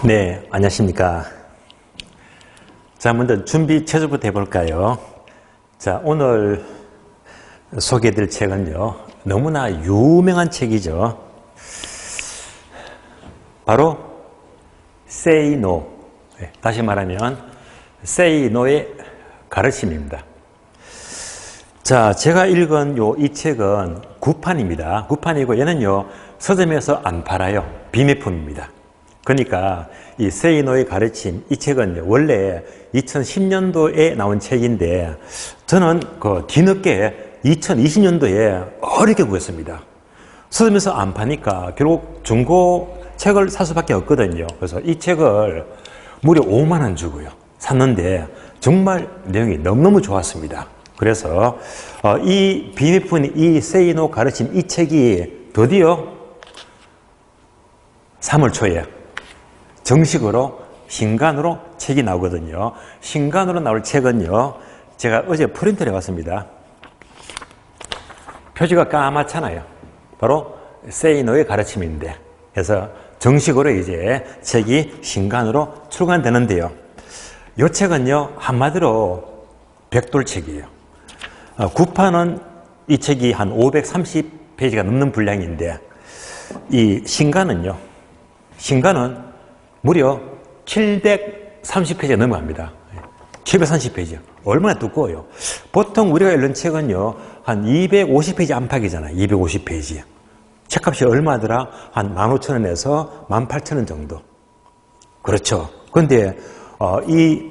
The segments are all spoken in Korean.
네, 안녕하십니까. 자, 먼저 준비 체조부터 해볼까요? 자, 오늘 소개해드릴 책은요, 너무나 유명한 책이죠. 바로 Say No. 다시 말하면 Say No의 가르침입니다. 자, 제가 읽은 이 책은 구판입니다. 구판이고 얘는요, 서점에서 안 팔아요. 비매품입니다. 그러니까 이 Say No의 가르침, 이 책은 원래 2010년도에 나온 책인데 저는 뒤늦게 2020년도에 어렵게 구했습니다. 서점에서 안 파니까 결국 중고 책을 살 수밖에 없거든요. 그래서 이 책을 무려 5만 원 주고요 샀는데 정말 내용이 너무너무 좋았습니다. 그래서 이 비매품, 이 Say No 가르침, 이 책이 드디어 3월 초에 정식으로 신간으로 책이 나오거든요. 신간으로 나올 책은요, 제가 어제 프린트를 해봤습니다. 표지가 까맣잖아요. 바로 Say No의 가르침인데, 그래서 정식으로 이제 책이 신간으로 출간되는데요. 이 책은요, 한마디로 백돌책이에요. 구판은 이 책이 한 530페이지가 넘는 분량인데, 이 신간은 무려 730페이지가 넘어갑니다. 730페이지. 얼마나 두꺼워요. 보통 우리가 읽는 책은요, 한 250페이지 안팎이잖아요. 250페이지. 책값이 얼마더라? 한 15,000원에서 18,000원 정도. 그렇죠. 그런데 이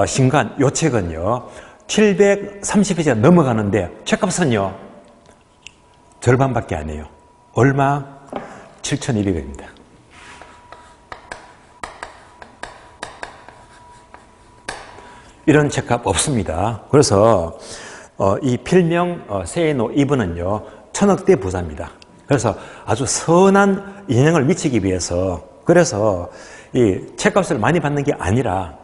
신간, 요 책은요, 730페이지가 넘어가는데 책값은요, 절반밖에 안 해요. 얼마? 7,200원입니다. 이런 책값 없습니다. 그래서 이 필명 Say No 이분은요, 천억대 부자입니다. 그래서 아주 선한 인형을 미치기 위해서, 그래서 이 책값을 많이 받는 게 아니라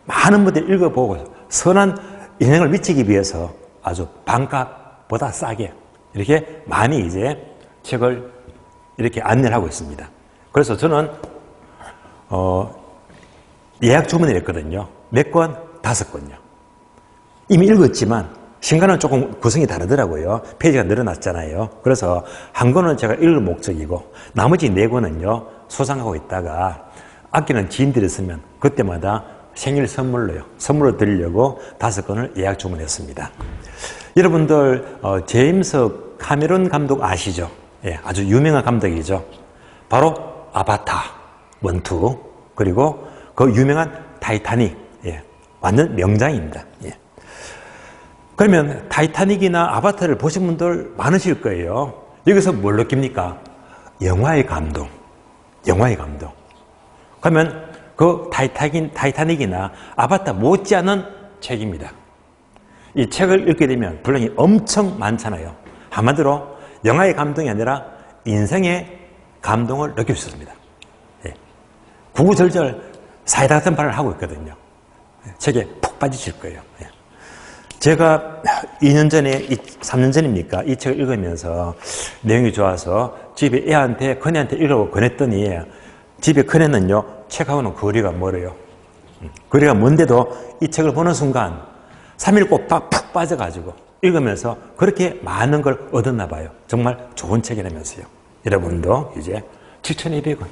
많은 분들이 읽어보고 선한 인형을 미치기 위해서 아주 반값보다 싸게 이렇게 많이 이제 책을 이렇게 안내를 하고 있습니다. 그래서 저는 예약 주문을 했거든요. 몇 권? 5권요. 이미 읽었지만 신간은 조금 구성이 다르더라고요. 페이지가 늘어났잖아요. 그래서 한 권은 제가 읽을 목적이고 나머지 4권은요 소장하고 있다가 아끼는 지인들이 있으면 그때마다 생일 선물로 드리려고 5권을 예약 주문했습니다. 여러분들 제임스 카메론 감독 아시죠? 예, 아주 유명한 감독이죠. 바로 아바타 1, 2 그리고 그 유명한 타이타닉, 완전 명장입니다. 예. 그러면 타이타닉이나 아바타를 보신 분들 많으실 거예요. 여기서 뭘 느낍니까? 영화의 감동. 영화의 감동. 그러면 그 타이타닉이나 아바타 못지않은 책입니다. 이 책을 읽게 되면 분량이 엄청 많잖아요. 한마디로 영화의 감동이 아니라 인생의 감동을 느낄 수 있습니다. 예. 구구절절 사이다 같은 말을 하고 있거든요. 책에 푹 빠지실 거예요. 제가 2년 전에, 3년 전입니까? 이 책을 읽으면서 내용이 좋아서 집에 애한테, 큰애한테 읽으라고 권했더니 집에 큰애는요, 책하고는 거리가 멀어요. 거리가 먼데도 이 책을 보는 순간 3일 꼬박 푹 빠져가지고 읽으면서 그렇게 많은 걸 얻었나 봐요. 정말 좋은 책이라면서요. 여러분도 이제 7,200원,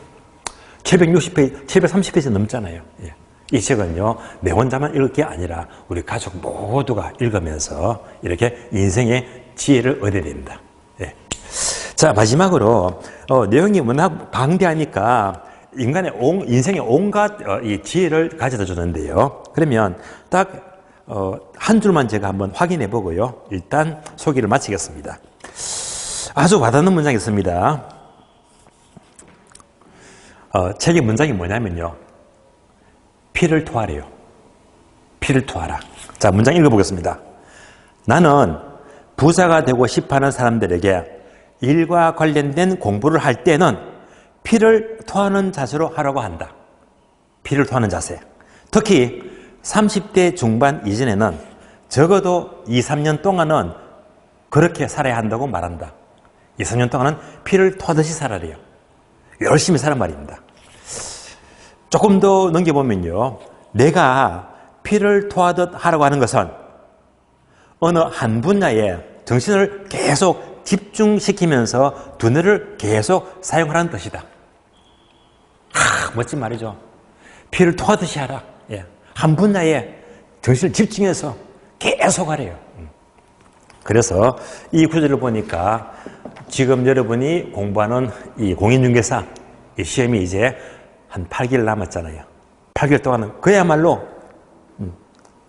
760페이지, 730페이지 넘잖아요. 예. 이 책은요, 내 혼자만 읽을 게 아니라 우리 가족 모두가 읽으면서 이렇게 인생의 지혜를 얻어야 됩니다. 예. 자, 마지막으로, 내용이 워낙 방대하니까 인생의 온갖 이 지혜를 가져다 주는데요. 그러면 딱, 한 줄만 제가 한번 확인해 보고요. 일단 소개를 마치겠습니다. 아주 와닿는 문장이 있습니다. 책의 문장이 뭐냐면요. 피를 토하래요. 피를 토하라. 자, 문장 읽어보겠습니다. 나는 부자가 되고 싶어하는 사람들에게 일과 관련된 공부를 할 때는 피를 토하는 자세로 하라고 한다. 피를 토하는 자세. 특히 30대 중반 이전에는 적어도 2, 3년 동안은 그렇게 살아야 한다고 말한다. 2, 3년 동안은 피를 토하듯이 살아래요. 열심히 살란 말입니다. 조금 더 넘겨보면요. 내가 피를 토하듯 하라고 하는 것은 어느 한 분야에 정신을 계속 집중시키면서 두뇌를 계속 사용하라는 뜻이다. 멋진 말이죠. 피를 토하듯이 하라. 예. 한 분야에 정신을 집중해서 계속 하래요. 그래서 이 구절을 보니까 지금 여러분이 공부하는 이 공인중개사 이 시험이 이제 한 8개월 남았잖아요. 8개월 동안은 그야말로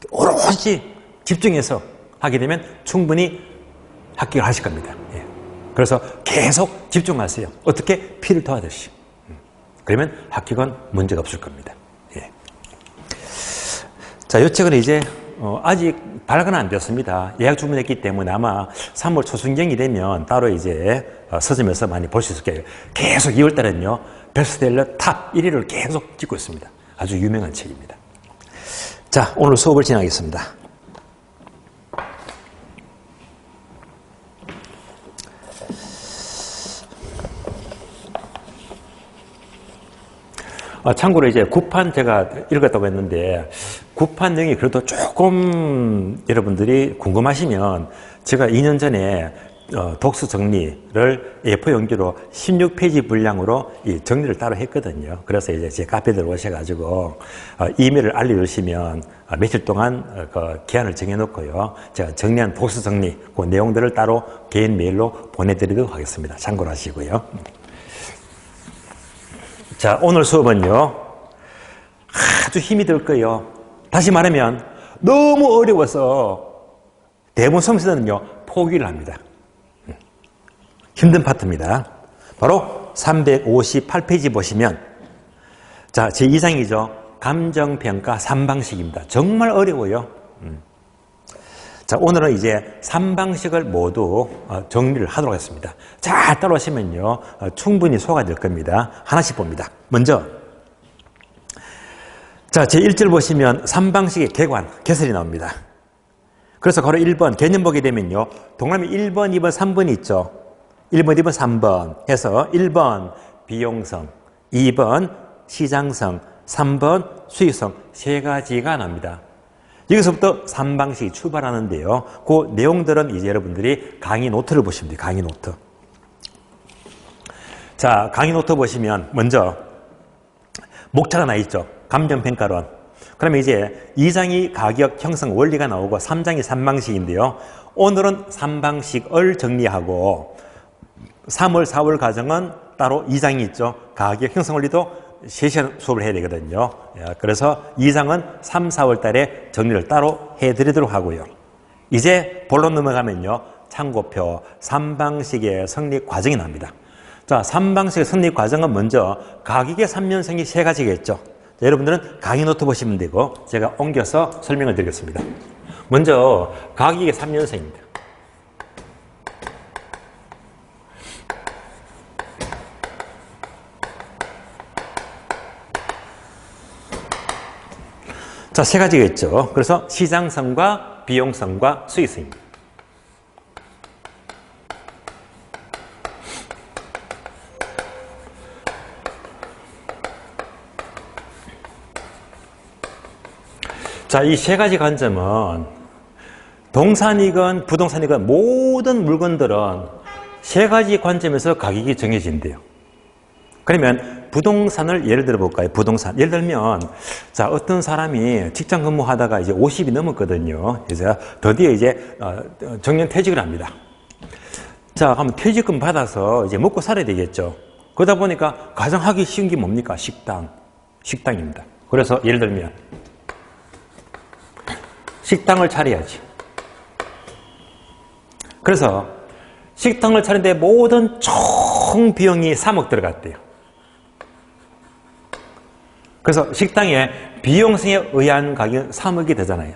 오롯이 집중해서 하게 되면 충분히 합격을 하실 겁니다. 예. 그래서 계속 집중하세요. 어떻게? 피를 토하듯이. 그러면 합격은 문제가 없을 겁니다. 예. 자, 이 책은 이제 아직 발간은 안 되었습니다. 예약 주문했기 때문에 아마 3월 초순경이 되면 따로 이제 서점에서 많이 볼 수 있을 거예요. 계속 2월 달에는요, 베스트셀러 탑 1위를 계속 찍고 있습니다. 아주 유명한 책입니다. 자, 오늘 수업을 진행하겠습니다. 참고로 이제 구판 제가 읽었다고 했는데 구판 내용이 그래도 조금 여러분들이 궁금하시면 제가 2년 전에 독서 정리를 A4 용지로 16페이지 분량으로 이 정리를 따로 했거든요. 그래서 이제 제 카페에 들어오셔가지고 이메일을 알려주시면 며칠 동안 그 기한을 정해놓고요. 제가 정리한 독서 정리 그 내용들을 따로 개인 메일로 보내드리도록 하겠습니다. 참고로 하시고요. 자, 오늘 수업은요, 아주 힘이 들 거예요. 다시 말하면, 너무 어려워서 대부분 수험생들은요, 포기를 합니다. 힘든 파트입니다. 바로 358페이지 보시면, 자, 제 2장이죠. 감정평가 3방식입니다. 정말 어려워요. 자, 오늘은 이제 3방식을 모두 정리를 하도록 하겠습니다. 잘 따라오시면요, 충분히 소화가 될 겁니다. 하나씩 봅니다. 먼저, 자, 제 1절 보시면 3방식의 개관, 개설이 나옵니다. 그래서 바로 1번, 개념 보게 되면요, 동그라미 1번, 2번, 3번이 있죠. 1번, 2번, 3번 해서 1번 비용성, 2번 시장성, 3번 수익성 세 가지가 나옵니다. 여기서부터 3방식이 출발하는데요. 그 내용들은 이제 여러분들이 강의 노트를 보시면 돼요. 강의 노트. 자, 강의 노트 보시면 먼저 목차가 나 있죠. 감정평가론. 그러면 이제 2장이 가격 형성 원리가 나오고 3장이 3방식인데요. 오늘은 3방식을 정리하고 3월, 4월 과정은 따로 2장이 있죠. 가격 형성 원리도 3시간 수업을 해야 되거든요. 그래서 2장은 3, 4월 달에 정리를 따로 해드리도록 하고요. 이제 본론 넘어가면요. 참고표 3방식의 성립 과정이 나옵니다. 자, 3방식의 성립 과정은 먼저 가격의 3년생이 3가지겠죠. 자, 여러분들은 강의 노트 보시면 되고 제가 옮겨서 설명을 드리겠습니다. 먼저 가격의 3년생입니다. 자, 3가지가 있죠. 그래서 시장성과 비용성과 수익성입니다. 자, 이 3가지 관점은 동산이건 부동산이건 모든 물건들은 3가지 관점에서 가격이 정해진대요. 그러면 부동산을 예를 들어 볼까요? 부동산. 예를 들면, 자, 어떤 사람이 직장 근무하다가 이제 50이 넘었거든요. 그래서 드디어 이제 정년 퇴직을 합니다. 자, 그러면 퇴직금 받아서 이제 먹고 살아야 되겠죠. 그러다 보니까 가장 하기 쉬운 게 뭡니까? 식당입니다. 그래서 예를 들면, 식당을 차려야지. 그래서 식당을 차리는데 모든 총 비용이 3억 들어갔대요. 그래서 식당의 비용성에 의한 가격은 3억이 되잖아요.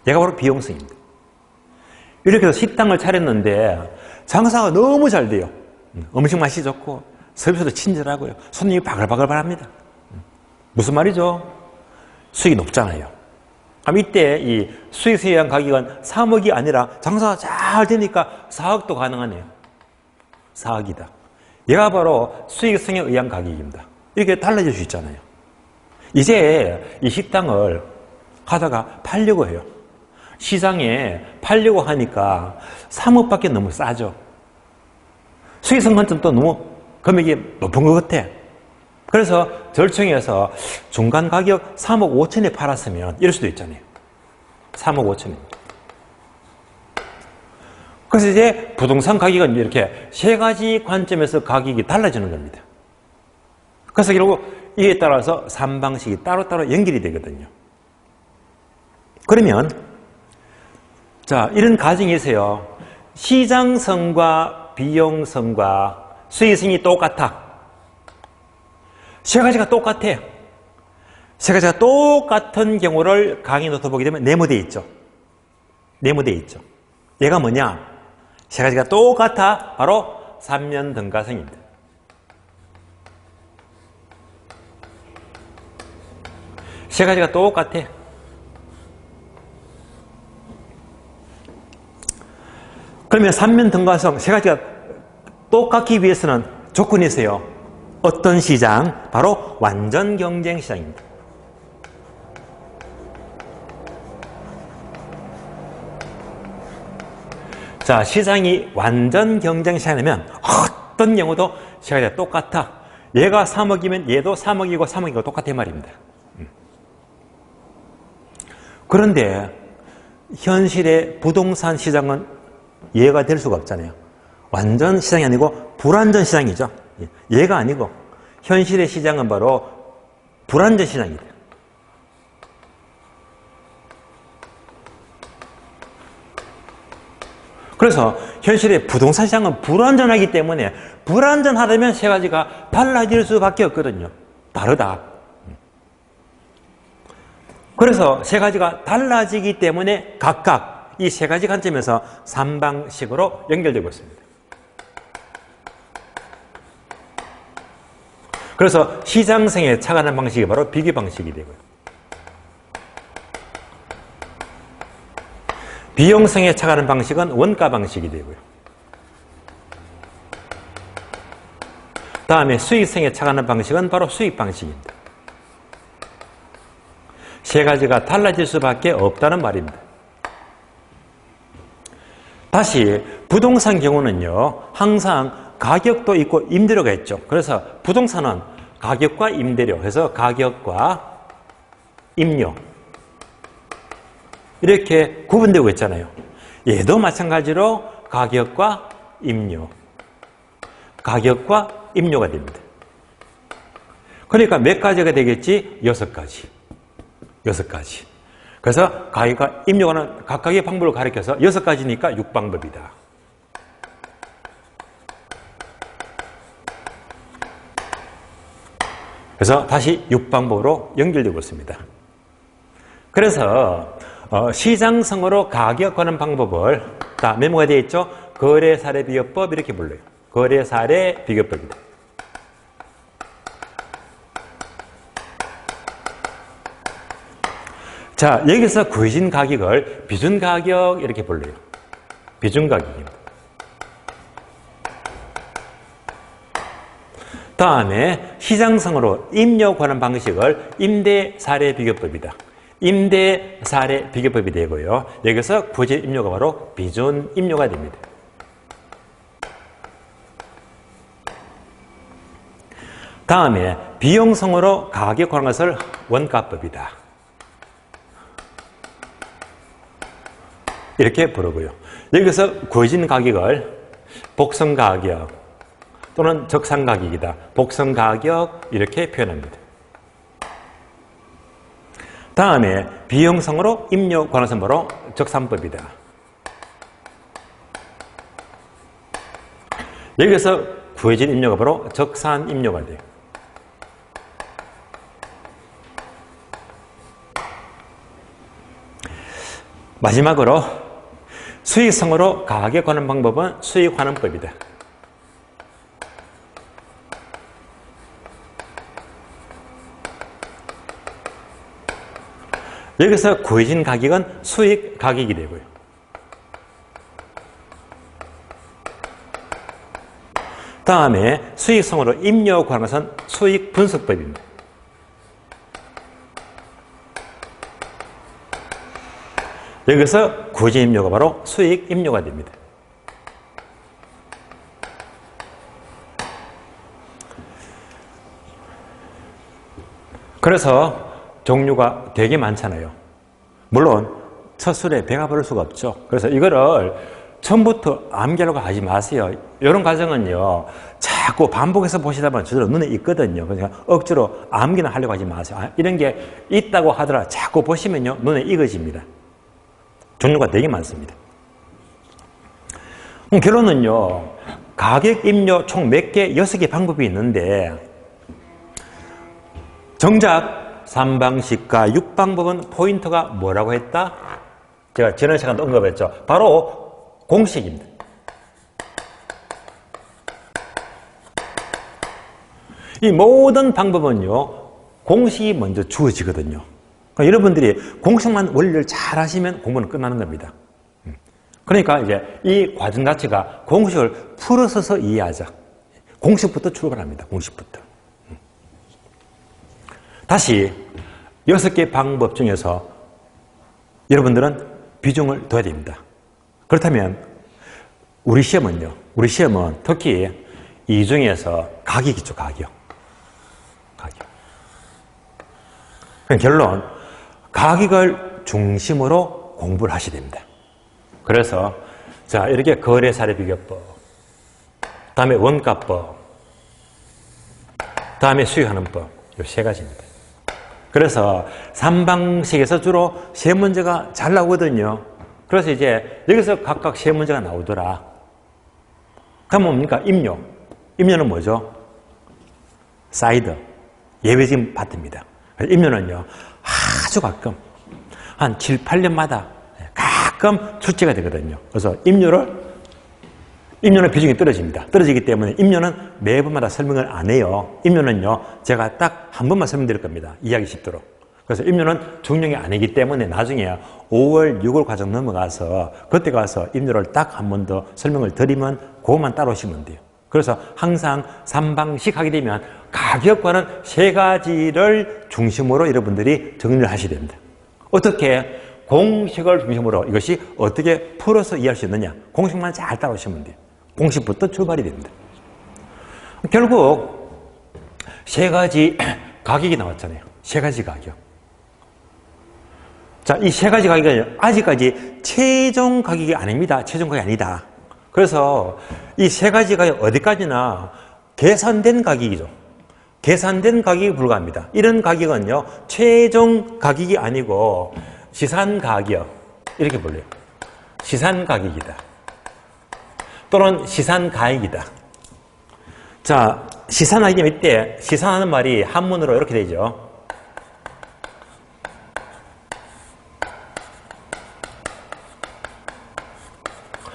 얘가 바로 비용성입니다. 이렇게 해서 식당을 차렸는데 장사가 너무 잘 돼요. 음식 맛이 좋고 서비스도 친절하고요. 손님이 바글바글합니다. 무슨 말이죠? 수익이 높잖아요. 그럼 이때 이 수익성에 의한 가격은 3억이 아니라 장사가 잘 되니까 4억도 가능하네요. 4억이다. 얘가 바로 수익성에 의한 가격입니다. 이렇게 달라질 수 있잖아요. 이제 이 식당을 하다가 팔려고 해요. 시장에 팔려고 하니까 3억밖에 너무 싸죠. 수익성 관점도 너무 금액이 높은 것 같아. 그래서 절충해서 중간 가격 3억 5천에 팔았으면 이럴 수도 있잖아요. 3억 5천에. 그래서 이제 부동산 가격은 이렇게 세 가지 관점에서 가격이 달라지는 겁니다. 그래서 결국 이에 따라서 3방식이 따로따로 연결이 되거든요. 그러면 자, 이런 가정이 있어요. 시장성과 비용성과 수익성이 똑같아. 세 가지가 똑같아. 세 가지가 똑같은 경우를 강의 노트 보게 되면 네모되어 있죠. 네모되어 있죠. 얘가 뭐냐? 세 가지가 똑같아. 바로 삼면등가성입니다. 세 가지가 똑같아. 그러면 삼면등가성 세 가지가 똑같기 위해서는 조건이 있어요. 어떤 시장? 바로 완전 경쟁 시장입니다. 자, 시장이 완전 경쟁 시장이면 어떤 경우도 세 가지가 똑같아. 얘가 3억이면 얘도 3억이고 3억이고 똑같아 말입니다. 그런데 현실의 부동산 시장은 이해가 될 수가 없잖아요. 완전 시장이 아니고 불완전 시장이죠. 얘가 아니고 현실의 시장은 바로 불완전 시장이다. 그래서 현실의 부동산 시장은 불완전하기 때문에 불완전하다면 세 가지가 달라질 수밖에 없거든요. 다르다. 그래서 세 가지가 달라지기 때문에 각각 이 세 가지 관점에서 3방식으로 연결되고 있습니다. 그래서 시장성에 착안하는 방식이 바로 비교 방식이 되고요. 비용성에 착안하는 방식은 원가 방식이 되고요. 다음에 수익성에 착안하는 방식은 바로 수익 방식입니다. 세 가지가 달라질 수밖에 없다는 말입니다. 다시 부동산 경우는요, 항상 가격도 있고 임대료가 있죠. 그래서 부동산은 가격과 임대료, 그래서 가격과 임료 이렇게 구분되고 있잖아요. 얘도 마찬가지로 가격과 임료, 가격과 임료가 됩니다. 그러니까 몇 가지가 되겠지? 6가지. 6가지. 그래서 가격과 임료가는 각각의 방법을 가리켜서 6가지니까 6방법이다. 그래서 다시 6방법으로 연결되고 있습니다. 그래서 시장성으로 가격하는 방법을 다 메모가 되어 있죠. 거래사례 비교법 이렇게 불러요. 거래사례 비교법이다. 자, 여기서 구해진 가격을 비준가격 이렇게 불러요. 비준가격입니다. 다음에 시장성으로 임료 관한 방식을 임대사례 비교법이다. 임대사례 비교법이 되고요. 여기서 구해진 임료가 바로 비준 임료가 됩니다. 다음에 비용성으로 가격 관한 것을 원가법이다. 이렇게 부르고요. 여기서 구해진 가격을 복선가격 또는 적산가격이다. 복선가격 이렇게 표현합니다. 다음에 비용성으로 임료 관한 것은 바로 적산법이다. 여기서 구해진 임료가 바로 적산임료가 돼요. 마지막으로 수익성으로 가격 관한 방법은 수익환원법이다. 여기서 구해진 가격은 수익 가격이 되고요. 다음에 수익성으로 임료 관한 것은 수익 분석법입니다. 여기서 구제 임료가 바로 수익 임료가 됩니다. 그래서 종류가 되게 많잖아요. 물론 첫 술에 배가 부를 수가 없죠. 그래서 이거를 처음부터 암기하려고 하지 마세요. 이런 과정은요, 자꾸 반복해서 보시다 보면 저절로 눈에 익거든요. 그러니까 억지로 암기나 하려고 하지 마세요. 이런 게 있다고 하더라 자꾸 보시면요, 눈에 익어집니다. 종류가 되게 많습니다. 결론은요, 가격 임료 총 몇 개? 6개 방법이 있는데, 정작 3방식과 6방법은 포인트가 뭐라고 했다? 제가 지난 시간도 언급했죠. 바로 공식입니다. 이 모든 방법은요, 공식이 먼저 주어지거든요. 그러니까 여러분들이 공식만 원리를 잘 하시면 공부는 끝나는 겁니다. 그러니까 이제 이 과정 자체가 공식을 풀어서서 이해하자. 공식부터 출발합니다. 공식부터. 다시 6개 방법 중에서 여러분들은 비중을 둬야 됩니다. 그렇다면 우리 시험은 특히 이 중에서 가격이 있죠. 가격. 결론, 가격을 중심으로 공부를 하셔야 됩니다. 그래서 자, 이렇게 거래사례 비교법, 다음에 원가법, 다음에 수익하는 법, 이 3가지입니다. 그래서 3방식에서 주로 3문제가 잘 나오거든요. 그래서 이제 여기서 각각 3문제가 나오더라. 그럼 뭡니까? 임료. 임료는 뭐죠? 사이드. 예외적인 파트입니다. 임료는요, 아주 가끔, 한 7, 8년마다 가끔 출제가 되거든요. 그래서 임료는 비중이 떨어집니다. 떨어지기 때문에 임료는 매번마다 설명을 안 해요. 임료는요, 제가 딱 한 번만 설명드릴 겁니다. 이해하기 쉽도록. 그래서 임료는 중용이 아니기 때문에 나중에 5월, 6월 과정 넘어가서 그때 가서 임료를 딱 한 번 더 설명을 드리면 그것만 따라오시면 돼요. 그래서 항상 3방식 하게 되면 가격과는 3가지를 중심으로 여러분들이 정리를 하셔야 됩니다. 어떻게? 공식을 중심으로 이것이 어떻게 풀어서 이해할 수 있느냐. 공식만 잘 따라오시면 돼요. 공식부터 출발이 됩니다. 결국 3가지 가격이 나왔잖아요. 3가지 가격. 자, 이 3가지 가격은 아직까지 최종 가격이 아닙니다. 최종 가격이 아니다. 그래서 이 3가지 가격 어디까지나 계산된 가격이죠. 계산된 가격이 불과합니다. 이런 가격은요, 최종 가격이 아니고 시산 가격, 이렇게 불려요. 시산 가격이다. 또는 시산 가액이다. 자, 시산하기 이때 시산하는 말이 한문으로 이렇게 되죠.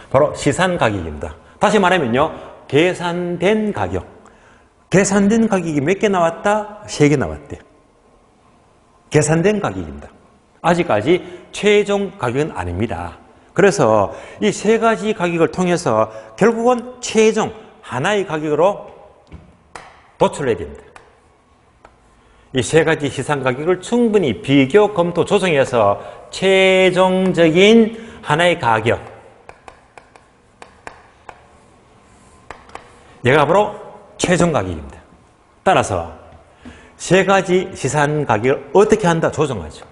바로 시산 가격입니다. 다시 말하면요, 계산된 가격. 계산된 가격이 몇 개 나왔다? 3개 나왔대. 계산된 가격입니다. 아직까지 최종 가격은 아닙니다. 그래서 이 3가지 가격을 통해서 결국은 최종 하나의 가격으로 도출해야 됩니다. 이 3가지 시산 가격을 충분히 비교, 검토, 조정해서 최종적인 하나의 가격, 얘가 바로 최종 가격입니다. 따라서 3가지 시산 가격을 어떻게 한다? 조정하죠.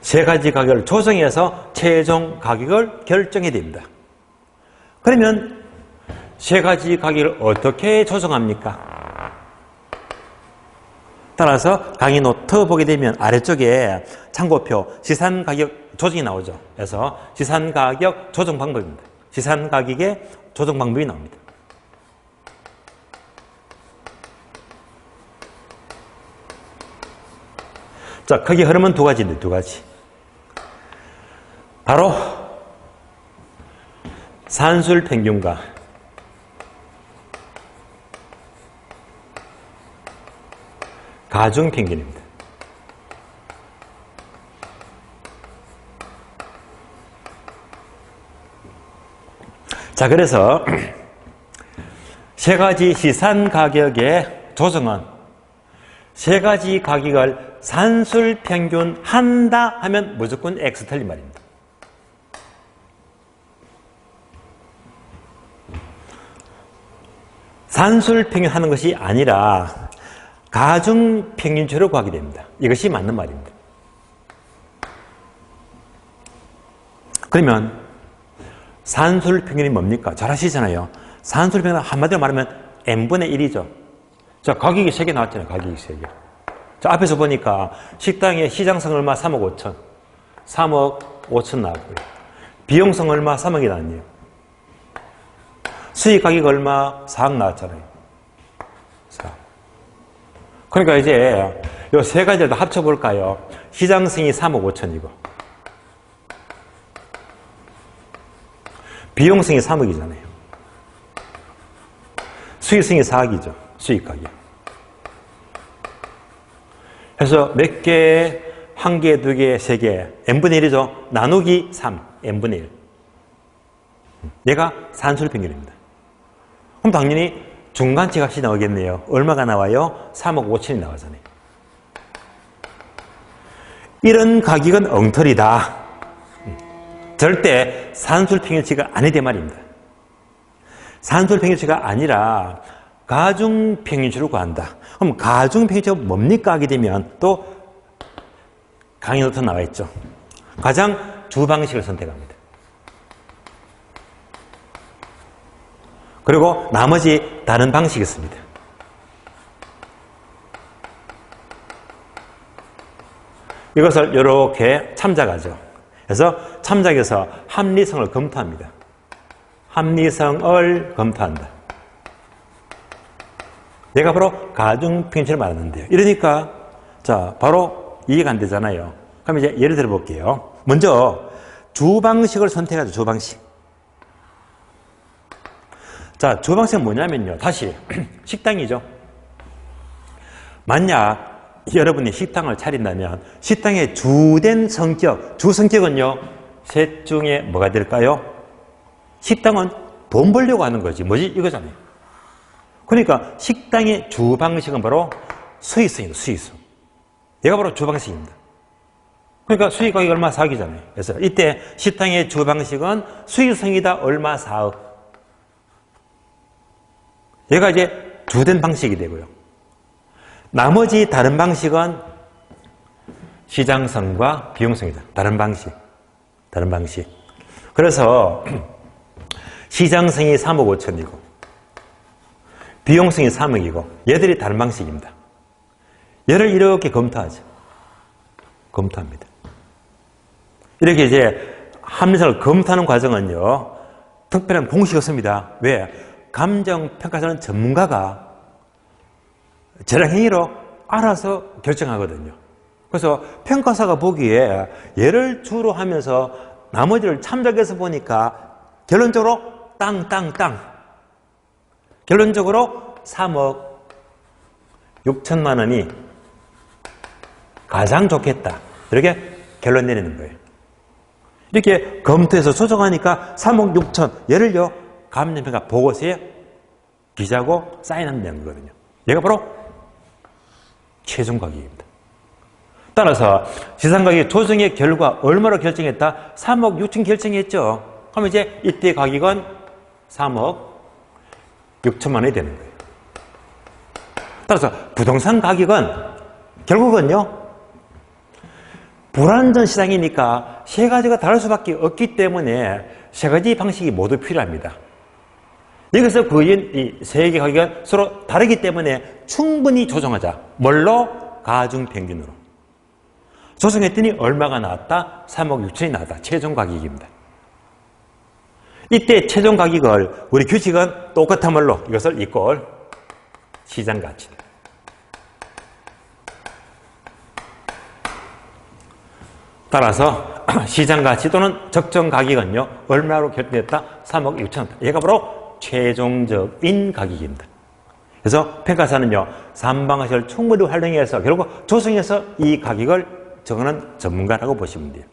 3가지 가격을 조정해서 최종 가격을 결정해야 됩니다. 그러면 3가지 가격을 어떻게 조정합니까? 따라서 강의 노트 보게 되면 아래쪽에 참고표 시산 가격 조정이 나오죠. 그래서 시산 가격 조정 방법입니다. 시산 가격의 조정 방법이 나옵니다. 자, 크게 흐름은 2가지인데 2가지. 바로 산술 평균과 가중 평균입니다. 자, 그래서 3가지 시산 가격의 조정은 3가지 가격을 산술평균 한다 하면 무조건 X 틀린 말입니다. 산술평균 하는 것이 아니라 가중평균치로 구하게 됩니다. 이것이 맞는 말입니다. 그러면 산술평균이 뭡니까? 잘 아시잖아요. 산술평균은 한마디로 말하면 n분의 1이죠. 자, 가격이 3개 나왔잖아요. 가격이 3개. 자, 앞에서 보니까 식당의 시장성 얼마? 3억 5천. 3억 5천 나왔고요. 비용성 얼마? 3억이 나왔네요. 수익 가격 얼마? 4억 나왔잖아요. 4억. 그러니까 이제 이 세 가지를 다 합쳐볼까요? 시장성이 3억 5천이고 비용성이 3억이잖아요. 수익성이 4억이죠. 수익 가격. 그래서 몇 개, 한 개, 두 개, 세 개, n분의 1이죠. 나누기 3, n분의 1. 얘가 산술평균입니다. 그럼 당연히 중간치 값이 나오겠네요. 얼마가 나와요? 3억 5천이 나오잖아요. 이런 가격은 엉터리다. 절대 산술평균치가 아니대 말입니다. 산술평균치가 아니라 가중평균치로 구한다. 그럼 가중평균치가 뭡니까? 하게 되면 또 강의 노트 나와 있죠. 가장 주 방식을 선택합니다. 그리고 나머지 다른 방식이 있습니다. 이것을 이렇게 참작하죠. 그래서 참작에서 합리성을 검토합니다. 합리성을 검토한다. 얘가 바로 가중평균치를 말하는데요. 이러니까 자 바로 이해가 안 되잖아요. 그럼 이제 예를 들어 볼게요. 먼저 주방식을 선택하죠. 주방식. 자, 주방식은 뭐냐면요. 다시 식당이죠. 만약 여러분이 식당을 차린다면 식당의 주된 성격, 주 성격은요. 셋 중에 뭐가 될까요? 식당은 돈 벌려고 하는 거지. 뭐지? 이거잖아요. 그러니까 식당의 주방식은 바로 수익성입니다. 수익성. 얘가 바로 주방식입니다. 그러니까 수익 가격이 얼마? 4억이잖아요. 그래서 이때 식당의 주방식은 수익성이다. 얼마? 4억. 얘가 이제 주된 방식이 되고요. 나머지 다른 방식은 시장성과 비용성이다. 다른 방식. 다른 방식. 그래서 시장성이 3억 5천이고 비용성이 3억이고 얘들이 다른 방식입니다. 얘를 이렇게 검토하죠. 검토합니다. 이렇게 이제 합리성을 검토하는 과정은요. 특별한 공식이 없습니다. 왜? 감정평가사는 전문가가 재량행위로 알아서 결정하거든요. 그래서 평가사가 보기에 얘를 주로 하면서 나머지를 참작해서 보니까 결론적으로 땅. 결론적으로 3억 6천만 원이 가장 좋겠다. 이렇게 결론 내리는 거예요. 이렇게 검토해서 조정하니까 3억 6천. 얘를요. 감정평가 보고서에 기재하고 사인하는 거거든요. 얘가 바로 최종 가격입니다. 따라서 시상가격 조정의 결과 얼마로 결정했다? 3억 6천 결정했죠. 그럼 이제 이때 가격은 3억 6천만 원이 되는 거예요. 따라서 부동산 가격은 결국은요. 불안전 시장이니까 세 가지가 다를 수밖에 없기 때문에 세 가지 방식이 모두 필요합니다. 여기서 이 세 개 가격은 서로 다르기 때문에 충분히 조정하자. 뭘로? 가중평균으로. 조정했더니 얼마가 나왔다? 3억 6천이 나왔다. 최종 가격입니다. 이때 최종 가격을 우리 규칙은 똑같은 말로 이것을 이꼴 시장가치다. 따라서 시장가치 또는 적정가격은요. 얼마로 결정됐다? 3억 6천. 얘가 바로 최종적인 가격입니다. 그래서 평가사는요. 3방식을 충분히 활용해서 결국 조정해서 이 가격을 정하는 전문가라고 보시면 돼요.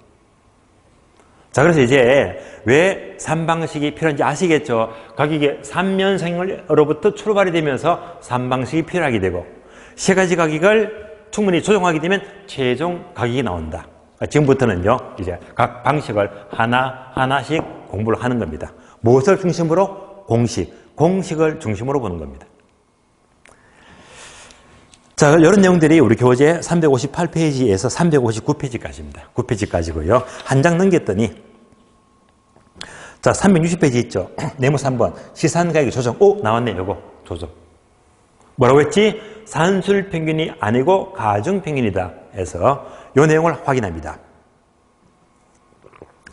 자, 그래서 이제 왜 3방식이 필요한지 아시겠죠? 가격의 3년생으로부터 출발이 되면서 3방식이 필요하게 되고 세 가지 가격을 충분히 조정하게 되면 최종 가격이 나온다. 지금부터는요, 이제 각 방식을 하나하나씩 공부를 하는 겁니다. 무엇을 중심으로? 공식을 중심으로 보는 겁니다. 자, 이런 내용들이 우리 교재 358페이지에서 359페이지까지입니다. 9페이지까지고요. 한 장 넘겼더니, 자, 360페이지 있죠? 네모 3번. 시산가격 조정. 오, 나왔네, 요거. 조정. 뭐라고 했지? 산술평균이 아니고 가중평균이다. 해서 요 내용을 확인합니다.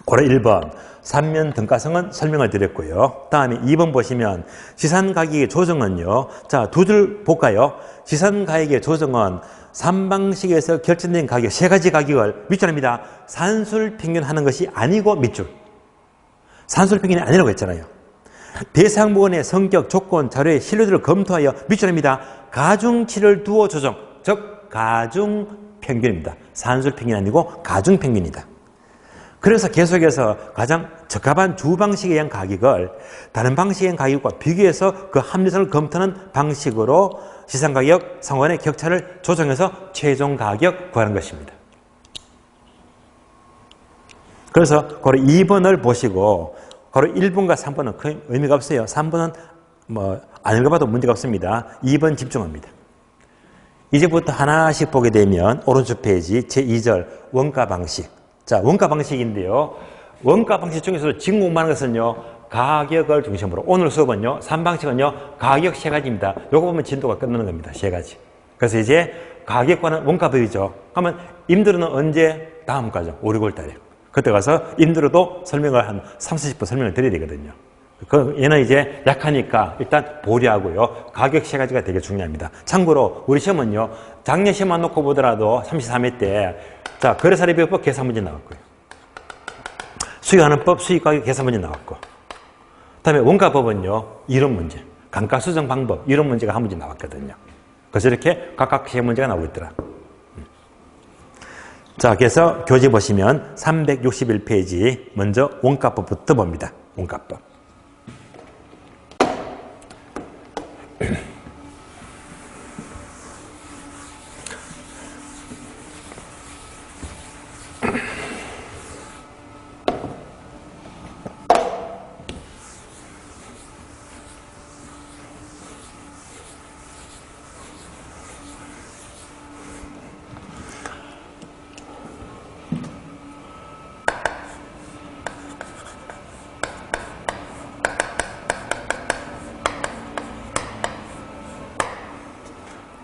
고려 1번. 삼면 등가성은 설명을 드렸고요. 다음에 2번 보시면 지산가격의 조정은요. 자, 두 줄 볼까요? 지산가격의 조정은 3방식에서 결정된 가격, 세 가지 가격을 밑줄 합니다. 산술평균하는 것이 아니고 밑줄. 산술평균이 아니라고 했잖아요. 대상부원의 성격, 조건, 자료의 신뢰도를 검토하여 밑줄 합니다. 가중치를 두어 조정, 즉 가중평균입니다. 산술평균이 아니고 가중평균이다. 그래서 계속해서 가장 적합한 주 방식에 의한 가격을 다른 방식에 의한 가격과 비교해서 그 합리성을 검토하는 방식으로 시장가격 상호간의 격차를 조정해서 최종 가격 구하는 것입니다. 그래서 고려 2번을 보시고 고려 1번과 3번은 큰 의미가 없어요. 3번은 안 읽어봐도 문제가 없습니다. 2번 집중합니다. 이제부터 하나씩 보게 되면 오른쪽 페이지 제2절 원가 방식. 자, 원가 방식인데요. 원가 방식 중에서도 지금 공부하는 것은요, 가격을 중심으로. 오늘 수업은요, 3방식은요, 가격 세 가지입니다. 요거 보면 진도가 끝나는 겁니다. 세 가지. 그래서 이제 가격과는 원가 비교죠. 그러면 임대료는 언제? 다음 과정, 5, 6월 달에. 그때 가서 임대료도 설명을 한 30, 40분 설명을 드려야 되거든요. 얘는 이제 약하니까 일단 보류하고요. 가격 세 가지가 되게 중요합니다. 참고로 우리 시험은요, 작년 시험만 놓고 보더라도 33회 때, 자, 거래사례비법 계산 문제 나왔고요. 수익하는 법, 수익가격 계산 문제 나왔고. 그 다음에 원가법은요, 이론 문제, 감가 수정 방법, 이론 문제가 한 문제 나왔거든요. 그래서 이렇게 각각 시험 문제가 나오고 있더라. 자, 그래서 교재 보시면 361페이지, 먼저 원가법부터 봅니다. 원가법.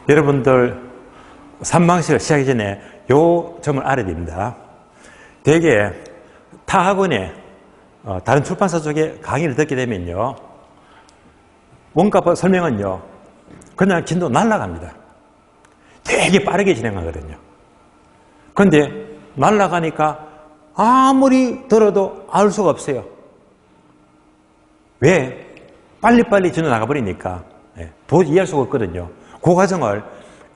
여러분들 3방식을 시작하기 전에 요 점을 알아야 됩니다. 되게 타 학원에 다른 출판사 쪽에 강의를 듣게 되면요, 원가법 설명은요, 그냥 진도 날아갑니다. 되게 빠르게 진행하거든요. 그런데 날아가니까 아무리 들어도 알 수가 없어요. 왜? 빨리빨리 진도 나가버리니까 도저히 이해할 수가 없거든요. 그 과정을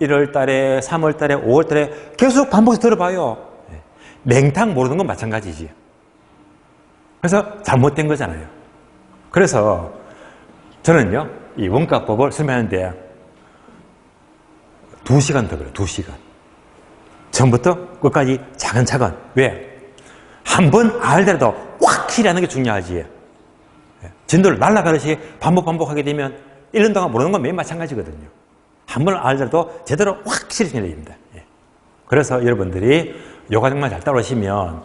1월 달에, 3월 달에, 5월 달에 계속 반복해서 들어봐요. 맹탕 모르는 건 마찬가지지. 그래서 잘못된 거잖아요. 그래서 저는요, 이 원가법을 설명하는데 2시간 더 걸려요. 2시간. 처음부터 끝까지 차근차근. 왜? 한 번 알더라도 확실히 하는 게 중요하지. 진도를 날아가듯이 반복하게 되면 1년 동안 모르는 건 매일 마찬가지거든요. 한 번 알더라도 제대로 확실히 해야 됩니다. 그래서 여러분들이 이 과정만 잘 따라오시면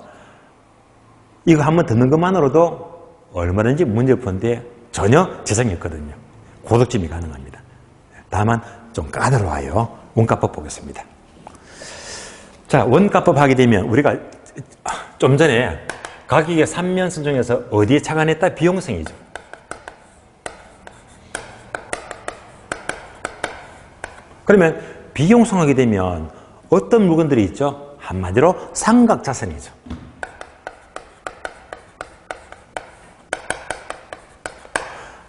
이거 한 번 듣는 것만으로도 얼마든지 문제를 푸는데 전혀 지장이 없거든요. 고득점이 가능합니다. 다만 좀 까다로워요. 원가법 보겠습니다. 자, 원가법 하게 되면 우리가 좀 전에 가격의 3면선 중에서 어디에 착안했다? 비용성이죠. 그러면 비용성하게 되면 어떤 물건들이 있죠? 한마디로 삼각자산이죠.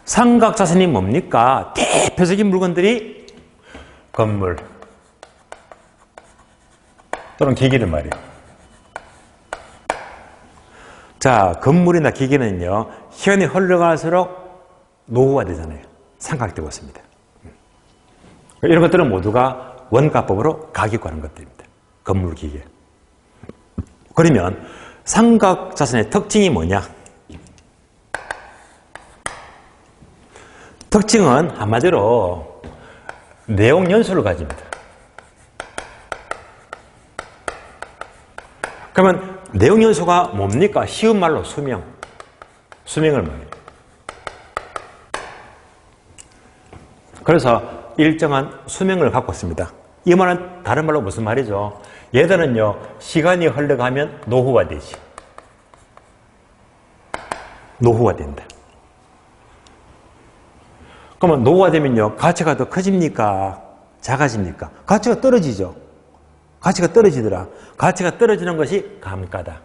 삼각자산이 뭡니까? 대표적인 물건들이 건물 또는 기기를 말이에요. 자, 건물이나 기기는요, 시간이 흘러갈수록 노후화 되잖아요. 삼각되고 있습니다. 이런 것들은 모두가 원가법으로 가격화하는 것들입니다. 건물 기계. 그러면 삼각자산의 특징이 뭐냐? 특징은 한마디로 내용 연수를 가집니다. 그러면 내용 연수가 뭡니까? 쉬운 말로 수명. 수명을 말해요. 그래서 일정한 수명을 갖고 있습니다. 이 말은 다른 말로 무슨 말이죠? 얘들은요, 시간이 흘러가면 노후화되지. 노후화된다. 그러면 노후화되면요, 가치가 더 커집니까? 작아집니까? 가치가 떨어지죠. 가치가 떨어지더라. 가치가 떨어지는 것이 감가다.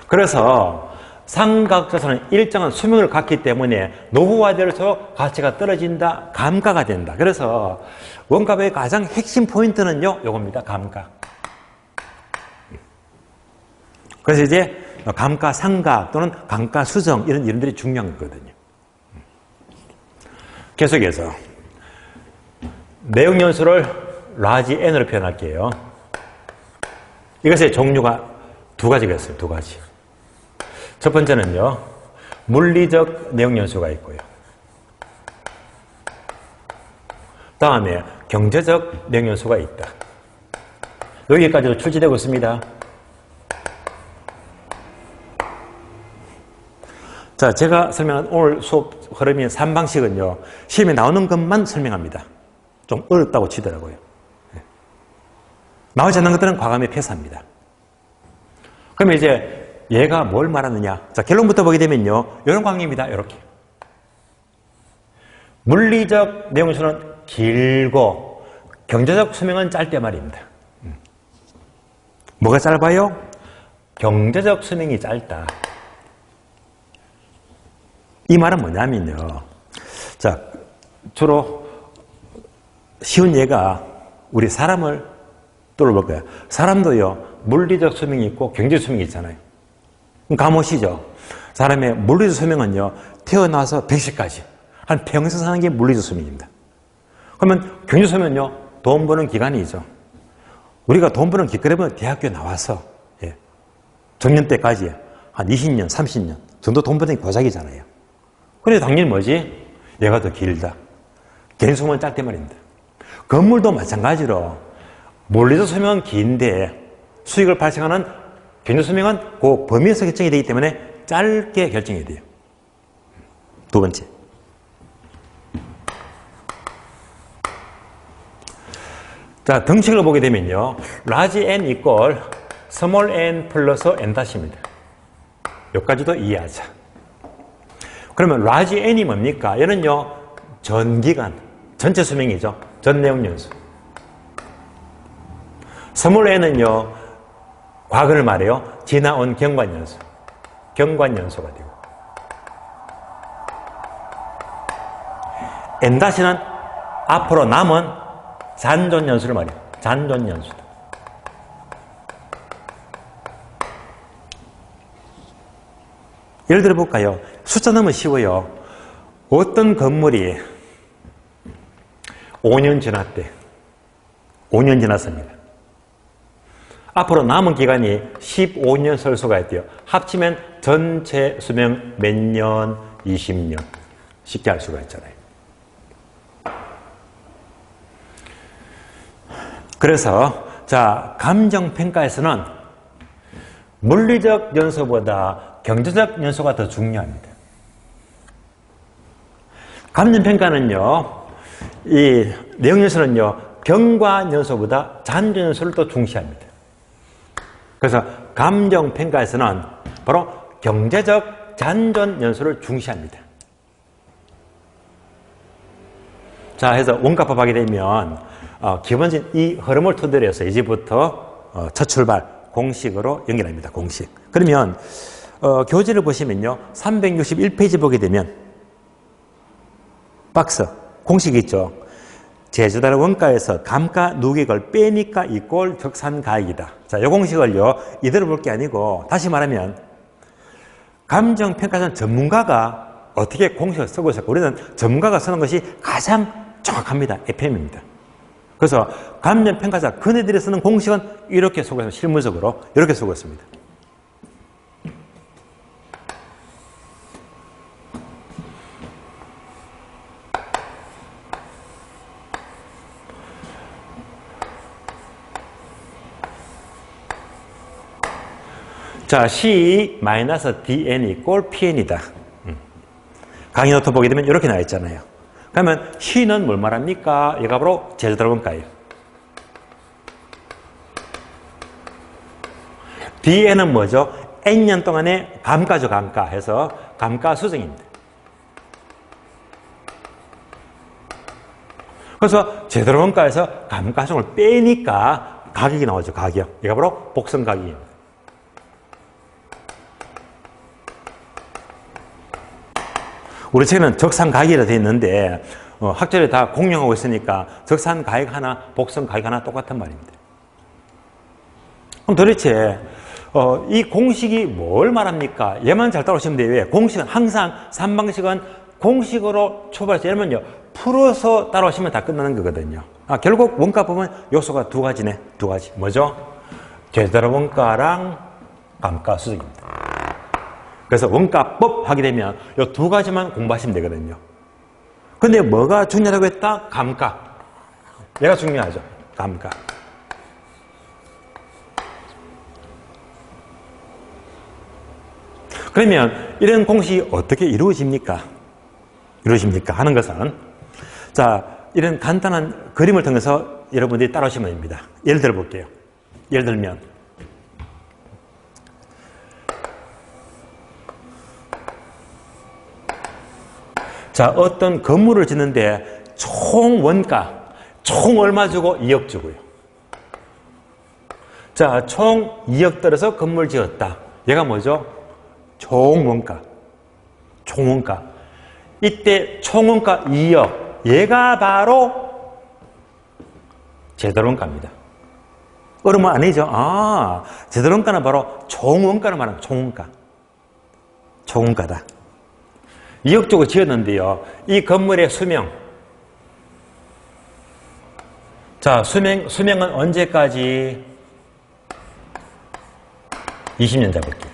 그래서 삼각자산은 일정한 수명을 갖기 때문에 노후화될수록 가치가 떨어진다, 감가가 된다. 그래서 원가법의 가장 핵심 포인트는요, 요겁니다. 감가. 그래서 이제 감가상각 또는 감가수정 이런 이름들이 중요한 거거든요. 계속해서 내용연수를 라지 n으로 표현할게요. 이것의 종류가 두 가지가 있어요. 두 가지. 첫 번째는요, 물리적 내용연수가 있고요. 다음에 경제적 내용연수가 있다. 여기까지도 출제되고 있습니다. 자, 제가 설명한 오늘 수업 흐름인 3방식은요, 시험에 나오는 것만 설명합니다. 좀 어렵다고 치더라고요. 나오지 않는 것들은 과감히 패스합니다. 그러면 이제 얘가 뭘 말하느냐. 자, 결론부터 보게 되면요, 이런 관계입니다. 이렇게. 물리적 내용수는 길고 경제적 수명은 짧대 말입니다. 뭐가 짧아요? 경제적 수명이 짧다. 이 말은 뭐냐면요. 자, 주로 쉬운 예가 우리 사람을 뚫어볼 거예요. 사람도요, 물리적 수명이 있고 경제적 수명이 있잖아요. 그럼 감오시죠? 사람의 물리적 수명은요, 태어나서 100세까지. 한 평생 사는 게 물리적 수명입니다. 그러면 경제적 수명은요, 돈 버는 기간이죠. 우리가 돈 버는 기간이면 대학교 나와서, 예, 정년 때까지 한 20년, 30년 정도 돈 버는 게 고작이잖아요. 그래서 당연히 뭐지? 얘가 더 길다. 개인 수명은 짧게 말입니다. 건물도 마찬가지로 물리적 수명은 긴데 수익을 발생하는 경제 수명은 그 범위에서 결정이 되기 때문에 짧게 결정이 돼요. 두 번째. 자, 등식을 보게 되면요, large n equal small n 플러스 n-입니다. 여기까지도 이해하자. 그러면 large n이 뭡니까? 얘는요, 전기간, 전체 수명이죠. 전 내용 연수. small n은요, 과거를 말해요. 지나온 경관 연수. 경관 연수가 되고. n-는 앞으로 남은 잔존 연수를 말해요. 잔존 연수다. 예를 들어 볼까요? 숫자 넣으면 쉬워요. 어떤 건물이 5년 지났대. 5년 지났습니다. 앞으로 남은 기간이 15년 설 수가 있대요. 합치면 전체 수명 몇 년? 20년. 쉽게 할 수가 있잖아요. 그래서 자, 감정평가에서는 물리적 연수보다 경제적 연수가 더 중요합니다. 감정평가는요, 이 내용연수는요, 경과연수보다 잔존연수를 더 중시합니다. 그래서 감정평가에서는 바로 경제적 잔존연수를 중시합니다. 자, 해서 원가법 하게 되면 기본적인 이 흐름을 토대로 해서 이제부터 첫 출발 공식으로 연결합니다. 공식. 그러면 교재를 보시면요, 361페이지 보게 되면 박스 공식이 있죠. 제조달 원가에서 감가 누계액을 빼니까 이꼴 적산가액이다. 자, 이 공식을요, 이대로 볼 게 아니고 다시 말하면 감정평가는 전문가가 어떻게 공식을 쓰고 있을까? 우리는 전문가가 쓰는 것이 가장 정확합니다. FM입니다. 그래서 감염평가사 그네들이 쓰는 공식은 이렇게 쓰고 있습니다. 실무적으로 이렇게 쓰고 있습니다. 자, C-DN = PN이다. 강의 노트 보게 되면 이렇게 나와 있잖아요. 그러면 C는 뭘 말합니까? 얘가 바로 제자들 원가예요. DN은 뭐죠? N년 동안의 감가죠, 감가. 해서 감가 수정입니다. 그래서 제자들 원가에서 감가수정을 빼니까 가격이 나오죠, 가격. 얘가 바로 복선 가격입니다. 우리 책에는 적산가격이라 되어 있는데 학자들이 다 공용하고 있으니까 적산가격 하나, 복선가격 하나 똑같은 말입니다. 그럼 도대체 이 공식이 뭘 말합니까? 얘만 잘 따라오시면 돼요. 왜? 공식은 항상 3방식은 공식으로 초발해서 예를 들면요, 풀어서 따라오시면 다 끝나는 거거든요. 결국 원가 보면 요소가 두 가지네. 두 가지. 뭐죠? 제자들 원가랑 감가 수정입니다. 그래서 원가법 하게 되면 이 두 가지만 공부하시면 되거든요. 근데 뭐가 중요하다고 했다? 감가. 얘가 중요하죠. 감가. 그러면 이런 공식이 어떻게 이루어집니까? 하는 것은, 자, 이런 간단한 그림을 통해서 여러분들이 따라오시면 됩니다. 예를 들어 볼게요. 예를 들면 자, 어떤 건물을 짓는데 총 원가, 총 얼마 주고? 2억 주고요. 자, 총 2억 들여서 건물 지었다. 얘가 뭐죠? 총원가. 총원가. 이때 총원가 2억. 얘가 바로 제대로 원가입니다. 어려운 아니죠? 제대로 원가는 바로 총원가를 말하는 총원가. 총원가다. 2억 주고 지었는데요. 이 건물의 수명. 자, 수명은 언제까지? 20년 잡을게요.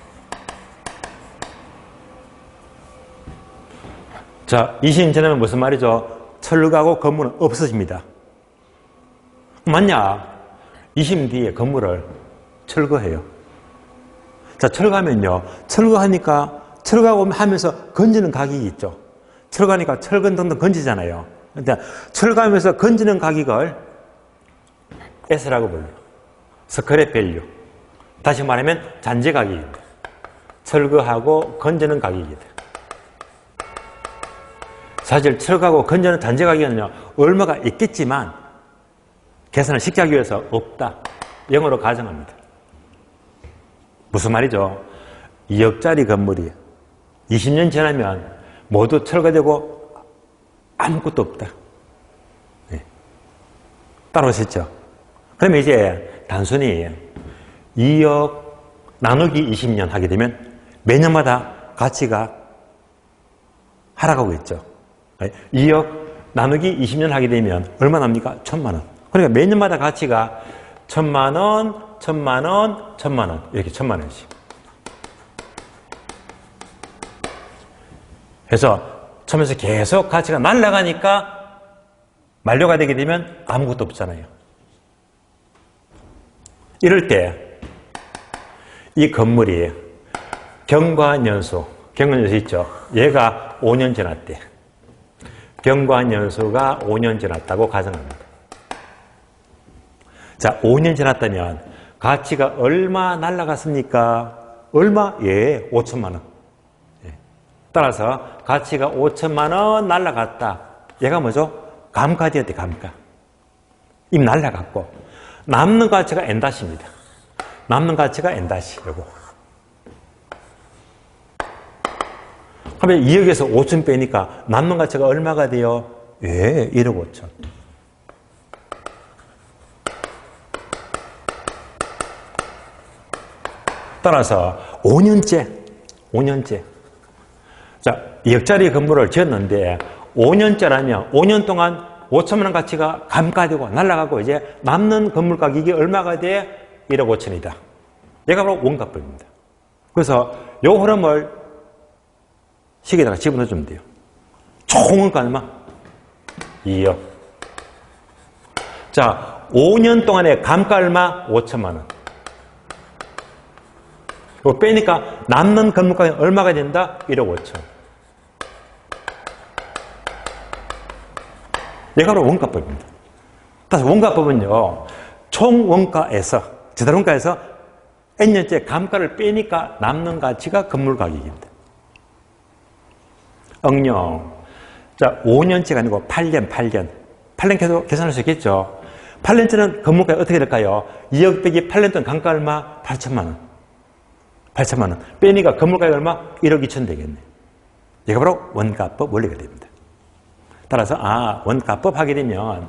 자, 20년 지나면 무슨 말이죠? 철거하고 건물은 없어집니다. 만약 20년 뒤에 건물을 철거해요. 자, 철거하면요. 철거하고 하면서 건지는 가격이 있죠. 철거하니까 철근 등등 건지잖아요. 그러니까 철거하면서 건지는 가격을 S라고 불러요. 스크랩 밸류. 다시 말하면 잔재 가격입니다. 철거하고 건지는 가격이다. 사실 철거하고 건지는 잔재 가격은요, 얼마가 있겠지만 계산을 쉽게 하기 위해서 없다. 영어로 가정합니다. 무슨 말이죠? 2억짜리 건물이 20년 지나면 모두 철거되고 아무것도 없다. 네. 따라오셨죠? 그러면 이제 단순히 2억 나누기 20년 하게 되면 매년마다 가치가 하락하고 있죠. 2억 나누기 20년 하게 되면 얼마 납니까? 1,000만 원. 그러니까 매년마다 가치가 1,000만 원, 1,000만 원, 1,000만 원. 이렇게 1,000만 원씩. 그래서 처음에서 계속 가치가 날아가니까 만료가 되게 되면 아무것도 없잖아요. 이럴 때 이 건물이 경과연수 있죠. 얘가 5년 지났대. 경과연수가 5년 지났다고 가정합니다. 자, 5년 지났다면 가치가 얼마 날아갔습니까? 얼마? 예, 5천만 원. 따라서 가치가 5천만 원 날아갔다. 얘가 뭐죠? 감가되었대, 감가. 이미 날아갔고 남는 가치가 N-입니다. 남는 가치가 N-, 요거. 그러면 2억에서 5천 빼니까 남는 가치가 얼마가 돼요? 예, 1억 5천. 따라서 5년째. 자, 2억짜리 건물을 지었는데 5년째라면 5년 동안 5천만 원 가치가 감가되고 날아가고 이제 남는 건물 가격이 얼마가 돼? 1억 5천이다. 얘가 바로 원가법입니다. 그래서 이 흐름을 식에다가 집어넣어주면 돼요. 총원가 얼마? 2억. 자, 5년 동안의 감가 얼마? 5천만 원. 이거 빼니까 남는 건물 가격 얼마가 된다? 1억 5천. 얘가 바로 원가법입니다. 따라서 원가법은요, 총원가에서, 재단원가에서 N년째 감가를 빼니까 남는 가치가 건물 가격입니다. 응용. 자, 5년째가 아니고 8년. 8년 계속 계산할 수 있겠죠? 8년째는 건물 가격 어떻게 될까요? 2억 빼기 8년 동안 감가 얼마? 8천만 원. 8천만 원. 빼니까 건물 가격 얼마? 1억 2천 되겠네. 이게 바로 원가법 원리가 됩니다. 따라서 원가법 하게 되면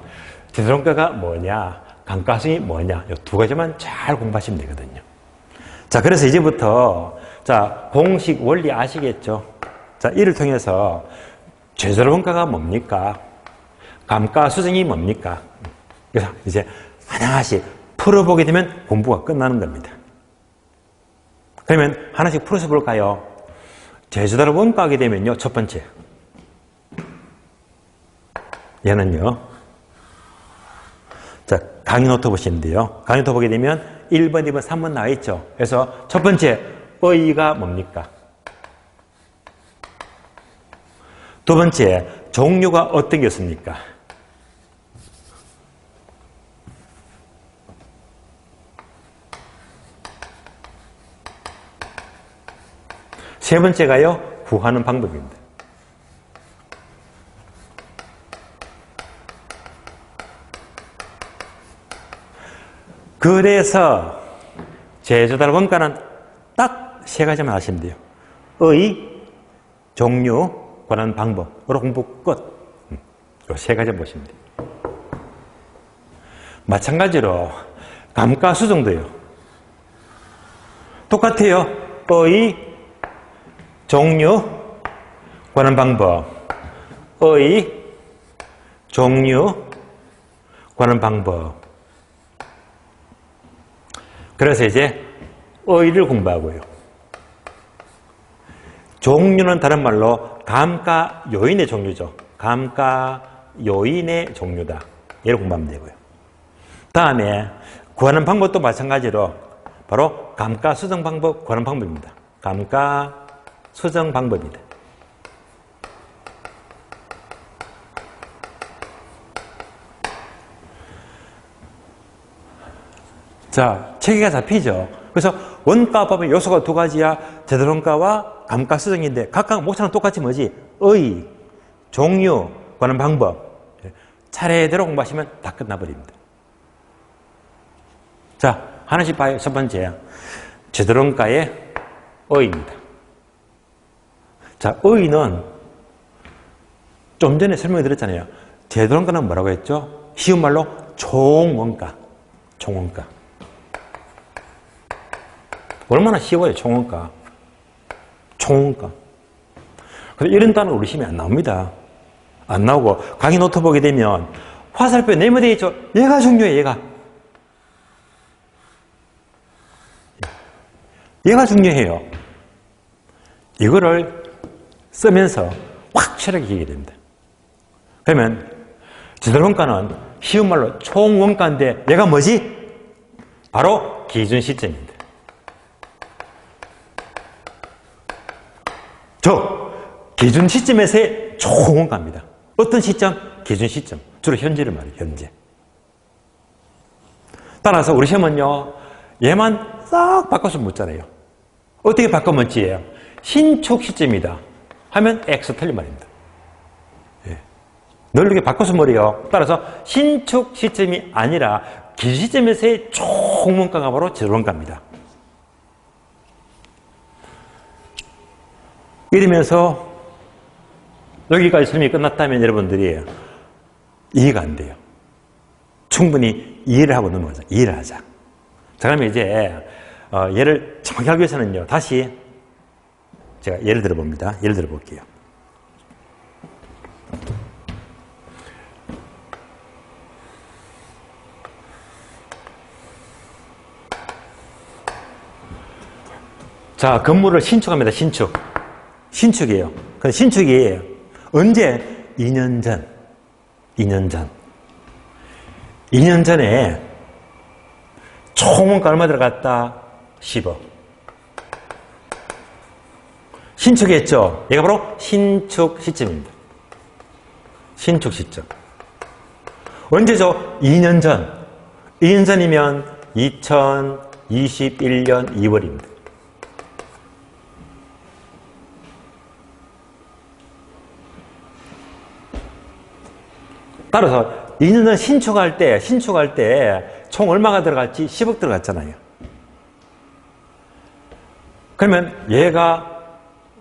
재단원가가 뭐냐, 감가성이 뭐냐, 이 두 가지만 잘 공부하시면 되거든요. 자, 그래서 이제부터 자, 공식 원리 아시겠죠? 자, 이를 통해서 재단원가가 뭡니까? 감가수정이 뭡니까? 그래서 이제 하나씩 풀어보게 되면 공부가 끝나는 겁니다. 그러면 하나씩 풀어서 볼까요? 제주도를 원가하게 되면요, 첫 번째. 얘는요. 자, 강의 노트 보시는데요. 강의 노트 보게 되면 1번, 2번, 3번 나와 있죠. 그래서 첫 번째, 의의가 뭡니까? 두 번째, 종류가 어떤 게 있습니까? 세 번째가요, 구하는 방법입니다. 그래서 제조달 원가는 딱 세 가지만 하시면 돼요. 의, 종류, 관한 방법. 으로 공부 끝. 이 세 가지 보시면 돼요. 마찬가지로 감가수정도요. 똑같아요. 의, 종류, 관한 방법. 의, 종류, 관한 방법. 그래서 이제 의를 공부하고요. 종류는 다른 말로 감가 요인의 종류죠. 감가 요인의 종류다. 얘를 공부하면 되고요. 다음에 구하는 방법도 마찬가지로 바로 감가 수정 방법, 구하는 방법입니다. 감가 수정 방법이다. 자, 체계가 잡히죠. 그래서 원가법의 요소가 두 가지야. 제도원가와 감가수정인데 각각 목차는 똑같이 뭐지? 의, 종류, 관한 방법. 차례대로 공부하시면 다 끝나버립니다. 자, 하나씩 봐요. 첫 번째, 제도원가의 의입니다. 자, 의는 좀 전에 설명을 드렸잖아요. 제도원가는 뭐라고 했죠? 쉬운 말로 총원가. 총원가. 얼마나 쉬워요, 총원가. 총원가. 그래서 이런 단어 우리 시험에 안 나옵니다. 안 나오고, 강의 노트 보게 되면 화살표 네모되어 있죠? 얘가 중요해, 얘가. 얘가 중요해요. 이거를 쓰면서 확실하게 기억이 됩니다. 그러면 제도원가는 쉬운 말로 총원가인데 얘가 뭐지? 바로 기준 시점입니다. 기준 시점에서의 총원가입니다. 어떤 시점? 기준 시점. 주로 현재를 말해요. 현재. 따라서 우리 시험은요. 얘만 싹 바꿔서 묻잖아요. 어떻게 바꿔묻지예요? 신축 시점이다 하면 X 틀린 말입니다. 예. 널리게 바꿔서 말이에요. 따라서 신축 시점이 아니라 기준 시점에서의 총원가가 바로 제도원가입니다. 이러면서 여기까지 설명이 끝났다면 여러분들이 이해가 안 돼요. 충분히 이해를 하고 넘어가자. 이해를 하자. 자, 그러면 이제 얘를 정확히 하기 위해서는요. 다시 제가 예를 들어봅니다. 예를 들어볼게요. 자, 건물을 신축합니다. 신축. 신축이에요. 근데 신축이 언제? 2년 전. 2년 전. 2년 전에 총원가 얼마 들어갔다? 10억. 신축했죠? 얘가 바로 신축 시점입니다. 신축 시점. 언제죠? 2년 전. 2년 전이면 2021년 2월입니다. 따라서 2년 전 신축할 때 총 얼마가 들어갔지? 10억 들어갔잖아요. 그러면 얘가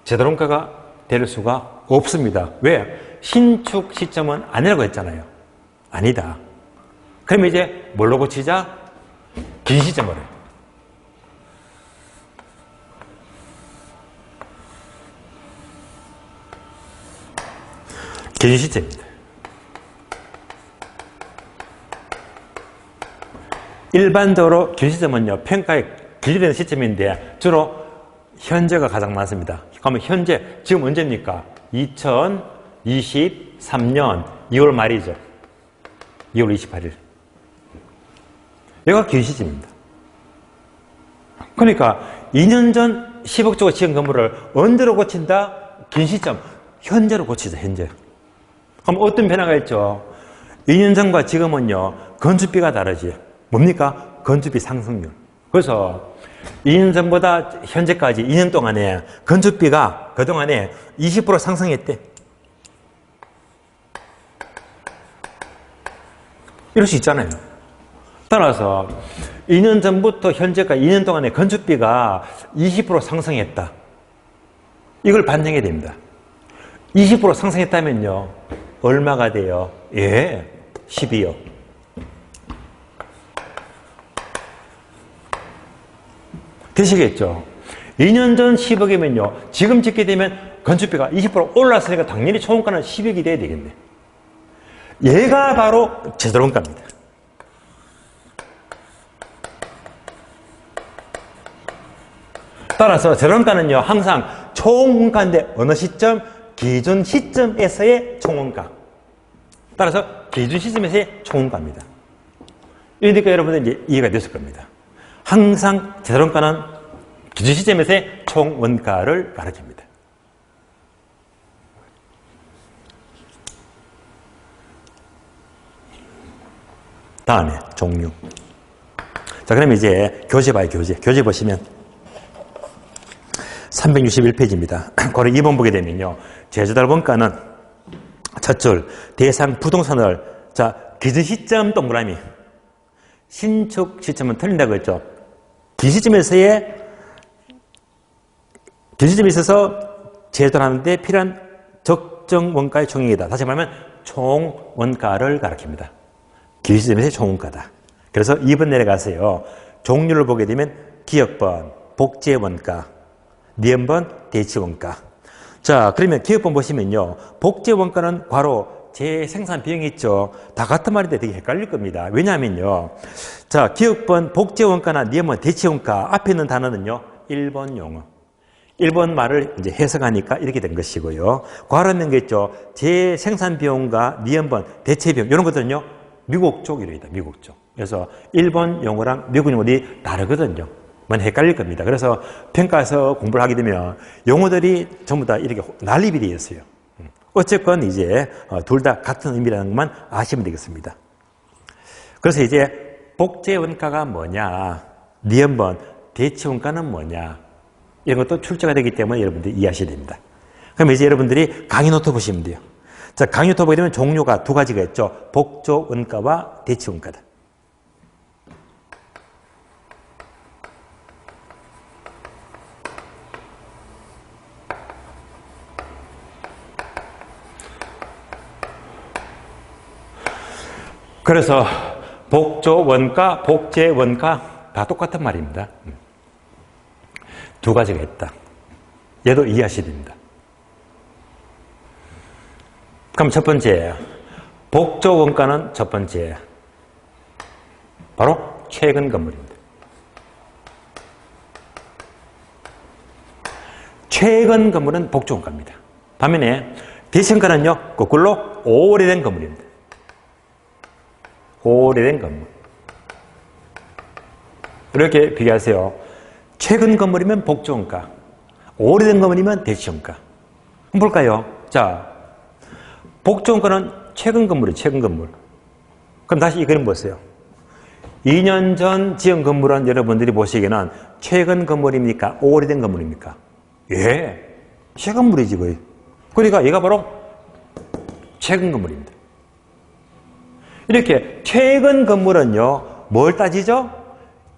제도론가가 될 수가 없습니다. 왜? 신축 시점은 아니라고 했잖아요. 아니다. 그러면 이제 뭘로 고치자? 긴 시점으로. 긴 시점입니다. 일반적으로 긴 시점은요, 평가에 기준되는 시점인데 주로 현재가 가장 많습니다. 그러면 현재, 지금 언제입니까? 2023년 2월 말이죠. 2월 28일. 여기가 긴 시점입니다. 그러니까 2년 전 10억 주고 지은 건물을 언제로 고친다? 긴 시점. 현재로 고치자, 현재. 그럼 어떤 변화가 있죠? 2년 전과 지금은요, 건축비가 다르지. 뭡니까? 건축비 상승률. 그래서 2년 전보다 현재까지 2년 동안에 건축비가 그동안에 20% 상승했대. 이럴 수 있잖아요. 따라서 2년 전부터 현재까지 2년 동안에 건축비가 20% 상승했다. 이걸 반영해야 됩니다. 20% 상승했다면요, 얼마가 돼요? 예, 12억. 되시겠죠? 2년 전 10억이면요, 지금 짓게 되면 건축비가 20% 올랐으니까 당연히 초원가는 10억이 돼야 되겠네. 얘가 바로 제도론가입니다. 따라서 제도론가는요, 항상 총원가인데 어느 시점? 기준 시점에서의 총원가. 따라서 기준 시점에서의 총원가입니다. 이러니까 여러분들 이제 이해가 됐을 겁니다. 항상 제도론가는 기준 시점에서의 총원가를 가리킵니다. 다음에 종류. 자, 그럼 이제 교재 봐요, 교재. 교재 보시면 361페이지입니다. 그걸 2번 보게 되면요, 제조달 원가는 첫 줄 대상 부동산을, 자, 기준 시점 동그라미. 신축 시점은 틀린다고 했죠. 긴 시점에 있어서 제조하는데 필요한 적정 원가의 총액이다. 다시 말하면 총 원가를 가리킵니다. 긴 시점에서의 총 원가다. 그래서 2번 내려가세요. 종류를 보게 되면 기업번, 복제 원가, 니은번, 대치 원가. 자, 그러면 기업번 보시면요, 복제 원가는 괄호 재생산 비용이 있죠. 다 같은 말인데 되게 헷갈릴 겁니다. 왜냐하면요, 자, 기업번, 복제 원가나 니은번, 대치 원가 앞에 있는 단어는요, 일본 용어. 일본 말을 이제 해석하니까 이렇게 된 것이고요. 괄호 있는 게 있죠. 재생산 비용과 니은번, 대체 비용, 이런 것들은요, 미국 쪽 이름이다. 미국 쪽. 그래서 일본 용어랑 미국 용어들이 다르거든요. 많이 헷갈릴 겁니다. 그래서 평가에서 공부를 하게 되면 용어들이 전부 다 이렇게 난리비리였어요. 어쨌건 이제 둘 다 같은 의미라는 것만 아시면 되겠습니다. 그래서 이제 복제 원가가 뭐냐, 니은번, 대치 원가는 뭐냐, 이런 것도 출제가 되기 때문에 여러분들이 이해하셔야 됩니다. 그럼 이제 여러분들이 강의 노트 보시면 돼요. 자, 강의 노트 보게 되면 종류가 두 가지가 있죠. 복조 원가와 대치 원가다. 그래서 복조 원가, 복제 원가 다 똑같은 말입니다. 두 가지가 있다. 얘도 이해하셔야 됩니다. 그럼 첫 번째, 복조 원가는 첫 번째, 바로 최근 건물입니다. 최근 건물은 복지원가입니다. 반면에 대시원가는요, 거꾸로 오래된 건물입니다. 오래된 건물. 이렇게 비교하세요. 최근 건물이면 복지원가, 오래된 건물이면 대시원가. 한번 볼까요? 자, 복지원가는 최근 건물이에요. 최근 건물. 그럼 다시 이 그림 보세요. 2년 전 지은 건물은 여러분들이 보시기에는 최근 건물입니까? 오래된 건물입니까? 예, 최근 건물이지 거의. 그러니까 얘가 바로 최근 건물입니다. 이렇게 최근 건물은요, 뭘 따지죠?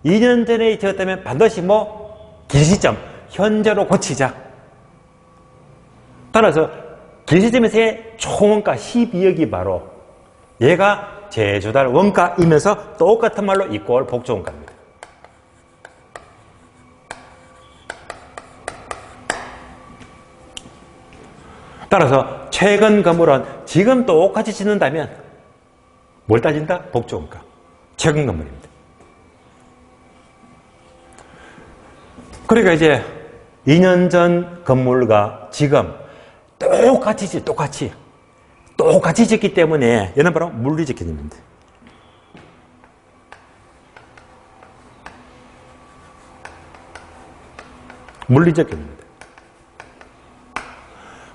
2년 전에 지었다면 반드시 긴 시점, 현재로 고치자. 따라서 긴 시점에서의 총원가 12억이 바로 얘가 제조달 원가이면서 똑같은 말로 이꼴 복지원가입니다. 따라서 최근 건물은 지금 똑같이 짓는다면 뭘 따진다? 복지원가. 최근 건물입니다. 그러니까 이제 2년 전 건물과 지금 똑같이 짓기 때문에 얘는 바로 물리적 개념입니다. 물리적 개념입니다.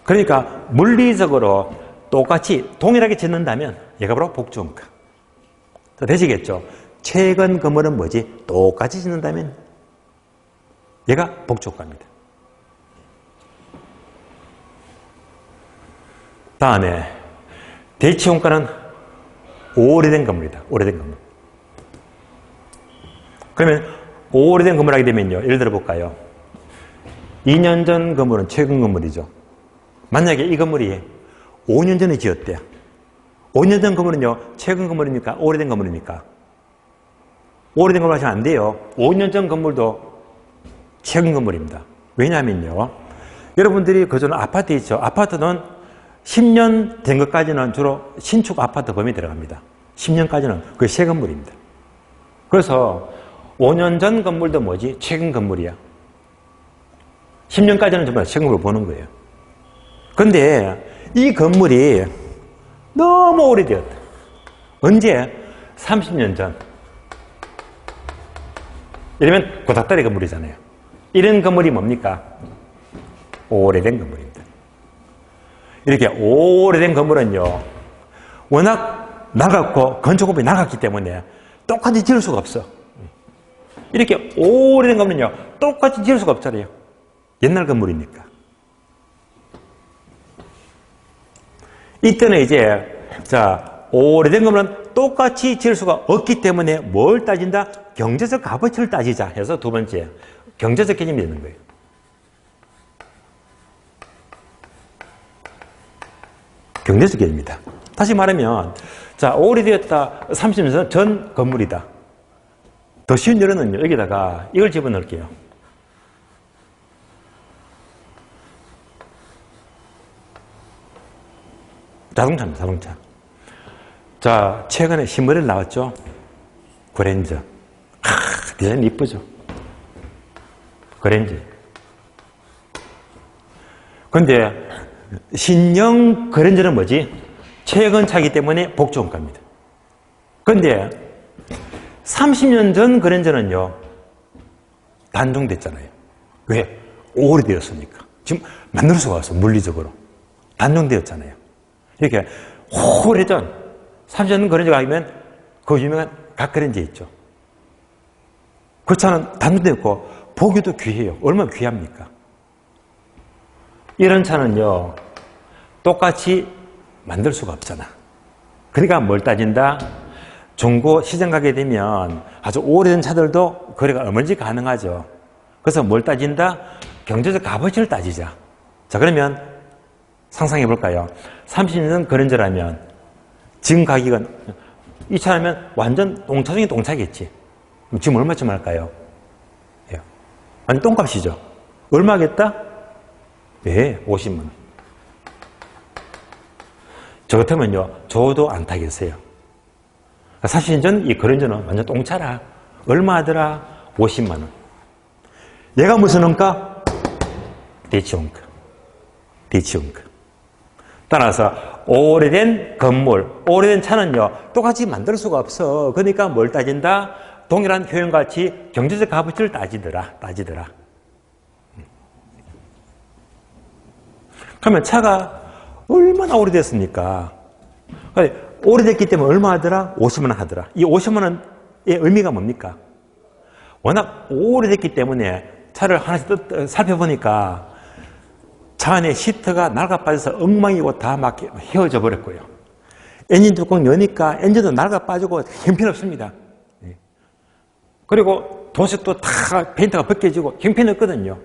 그러니까 물리적으로 똑같이 동일하게 짓는다면 얘가 바로 복지원가. 되시겠죠? 최근 건물은 뭐지? 똑같이 짓는다면 얘가 복지원가입니다. 다음에 대치원가는 오래된 건물이다. 오래된 건물. 그러면 오래된 건물 하게 되면요. 예를 들어 볼까요? 2년 전 건물은 최근 건물이죠. 만약에 이 건물이 5년 전에 지었대요. 5년 전 건물은요. 최근 건물입니까? 오래된 건물입니까? 오래된 건물 하시면 안 돼요. 5년 전 건물도 최근 건물입니다. 왜냐하면요. 여러분들이 거주하는 아파트 있죠. 아파트는 10년 된 것까지는 주로 신축 아파트 범위에 들어갑니다. 10년까지는 그게 새 건물입니다. 그래서 5년 전 건물도 뭐지? 최근 건물이야. 10년까지는 전부 다 새 건물로 보는 거예요. 근데 이 건물이 너무 오래되었다. 언제? 30년 전. 이러면 고닥다리 건물이잖아요. 이런 건물이 뭡니까? 오래된 건물입니다. 이렇게 오래된 건물은요, 워낙 낡았고 건축법이 낡았기 때문에 똑같이 지을 수가 없어. 이렇게 오래된 건물은요, 똑같이 지을 수가 없잖아요. 옛날 건물이니까. 이때는 이제, 자, 오래된 건물은 똑같이 지을 수가 없기 때문에 뭘 따진다? 경제적 값어치를 따지자 해서 두 번째, 경제적 개념이 되는 거예요. 경제적 개념입니다. 다시 말하면, 자, 오래되었다, 30년 전 건물이다. 더 쉬운 예로는요, 여기다가 이걸 집어넣을게요. 자동차입니다, 자동차. 자, 최근에 신문에 나왔죠? 그랜저. 디자인 이쁘죠? 그랜저. 근데, 신형 그랜저는 뭐지? 최근 차이기 때문에 복지원가입니다. 근데, 30년 전 그랜저는요, 단종됐잖아요. 왜? 오래되었으니까. 지금 만들 수가 없어, 물리적으로. 단종되었잖아요. 이렇게 오래전 30년 그랜저가 아니면 그 유명한 갓그랜저 있죠. 그 차는 단종되었고 보기도 귀해요. 얼마나 귀합니까? 이런 차는요, 똑같이 만들 수가 없잖아. 그러니까 뭘 따진다? 중고 시장 가게 되면 아주 오래된 차들도 거래가 얼마든지 가능하죠. 그래서 뭘 따진다? 경제적 값어치를 따지자. 자, 그러면 상상해 볼까요? 30년 그랜저라면 지금 가격은 이 차라면 완전 똥차 중에 똥차겠지. 지금 얼마쯤 할까요? 예. 완전 똥값이죠. 얼마겠다? 예, 50만 원. 저 같으면요, 저도 안 타겠어요. 30년 전 이 그랜저는 완전 똥차라. 얼마 하더라? 50만 원. 얘가 무슨 원가? 대치원가. 대치원가. 따라서 오래된 건물, 오래된 차는요, 똑같이 만들 수가 없어. 그러니까 뭘 따진다? 동일한 효용가치, 경제적 값어치를 따지더라. 그러면 차가 얼마나 오래됐습니까? 오래됐기 때문에 얼마 하더라? 50만 원 하더라. 이 50만 원의 의미가 뭡니까? 워낙 오래됐기 때문에 차를 하나씩 살펴보니까 차 안에 시트가 낡아빠져서 엉망이고 다 막 휘어져 버렸고요. 엔진 뚜껑 여니까 엔진도 낡아빠지고 형편없습니다. 그리고 도색도 다 페인트가 벗겨지고 형편없거든요.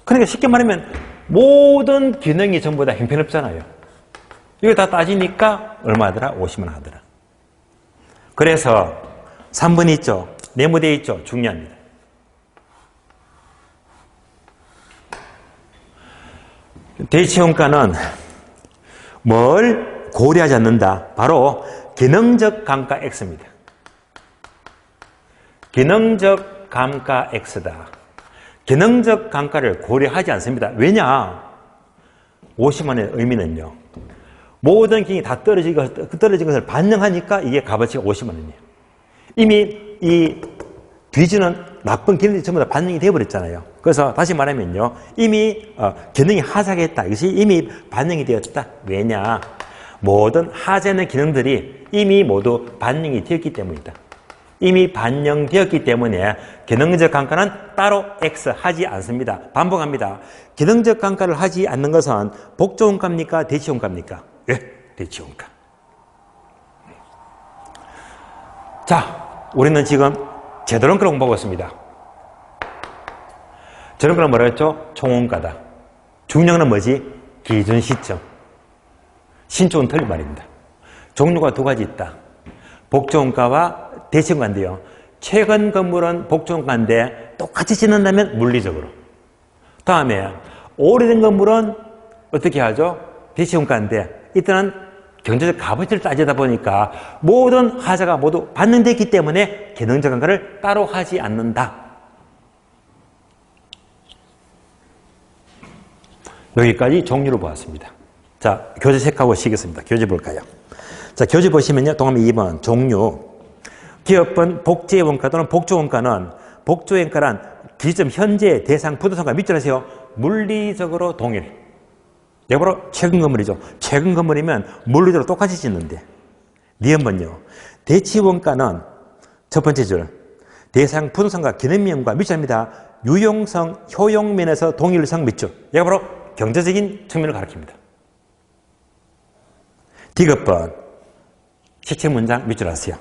그러니까 쉽게 말하면 모든 기능이 전부 다 형편없잖아요. 이거 다 따지니까 얼마 하더라? 50만 원 하더라. 그래서 3번 있죠. 네모되어 있죠. 중요합니다. 대치원가는 뭘 고려하지 않는다? 바로 기능적 감가 X입니다. 기능적 감가 X다. 기능적 감가를 고려하지 않습니다. 왜냐? 50만의 의미는요. 모든 기능이 다 떨어진 것을 반영하니까 이게 값어치가 50만 원이에요. 이미 이 뒤지는 나쁜 기능들이 전부 다 반영이 되어버렸잖아요. 그래서 다시 말하면요. 이미 기능이 하락했다. 이것이 이미 반영이 되었다. 왜냐? 모든 하자는 기능들이 이미 모두 반영이 되었기 때문이다. 이미 반영되었기 때문에 기능적 감가는 따로 X 하지 않습니다. 반복합니다. 기능적 감가를 하지 않는 것은 복조원가입니까? 대치원가입니까? 예, 대치원가. 자, 우리는 지금 제도론가를 공부하고 있습니다. 제도론가는 뭐라 했죠? 총원가다. 중요한 뭐지? 기준 시점. 신조는 틀린 말입니다. 종류가 두 가지 있다. 복조원가와 대치원가인데요. 최근 건물은 복조원가인데 똑같이 짓는다면 물리적으로. 다음에 오래된 건물은 어떻게 하죠? 대치원가인데 이때는 경제적 값어치를 따지다 보니까 모든 하자가 모두 반영됐기 때문에 기능적 감가를 따로 하지 않는다. 여기까지 종류를 보았습니다. 자, 교재 체크하고 쉬겠습니다. 교재 볼까요? 자, 교재 보시면요. 동그라미 2번 종류. 기업은 복제 원가 또는 복조 원가는 복조 원가란 기점 현재 대상 부동산과 밑줄하세요. 물리적으로 동일. 이게 바로 최근 건물이죠. 최근 건물이면 물리적으로 똑같이 짓는데. 니은번요. 대치 원가는 첫 번째 줄 대상 부동산과 기능면과 밑줄합니다. 유용성, 효용면에서 동일성 밑줄. 이게 바로 경제적인 측면을 가리킵니다. 디귿번 시체 문장 밑줄하세요.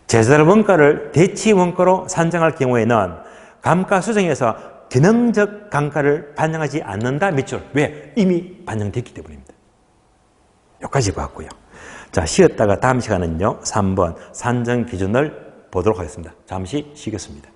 제자리 원가를 대치 원가로 산정할 경우에는 감가 수정에서 기능적 감가를 반영하지 않는다 밑줄. 왜? 이미 반영됐기 때문입니다. 여기까지 봤고요. 자, 쉬었다가 다음 시간은요. 3번 산정 기준을 보도록 하겠습니다. 잠시 쉬겠습니다.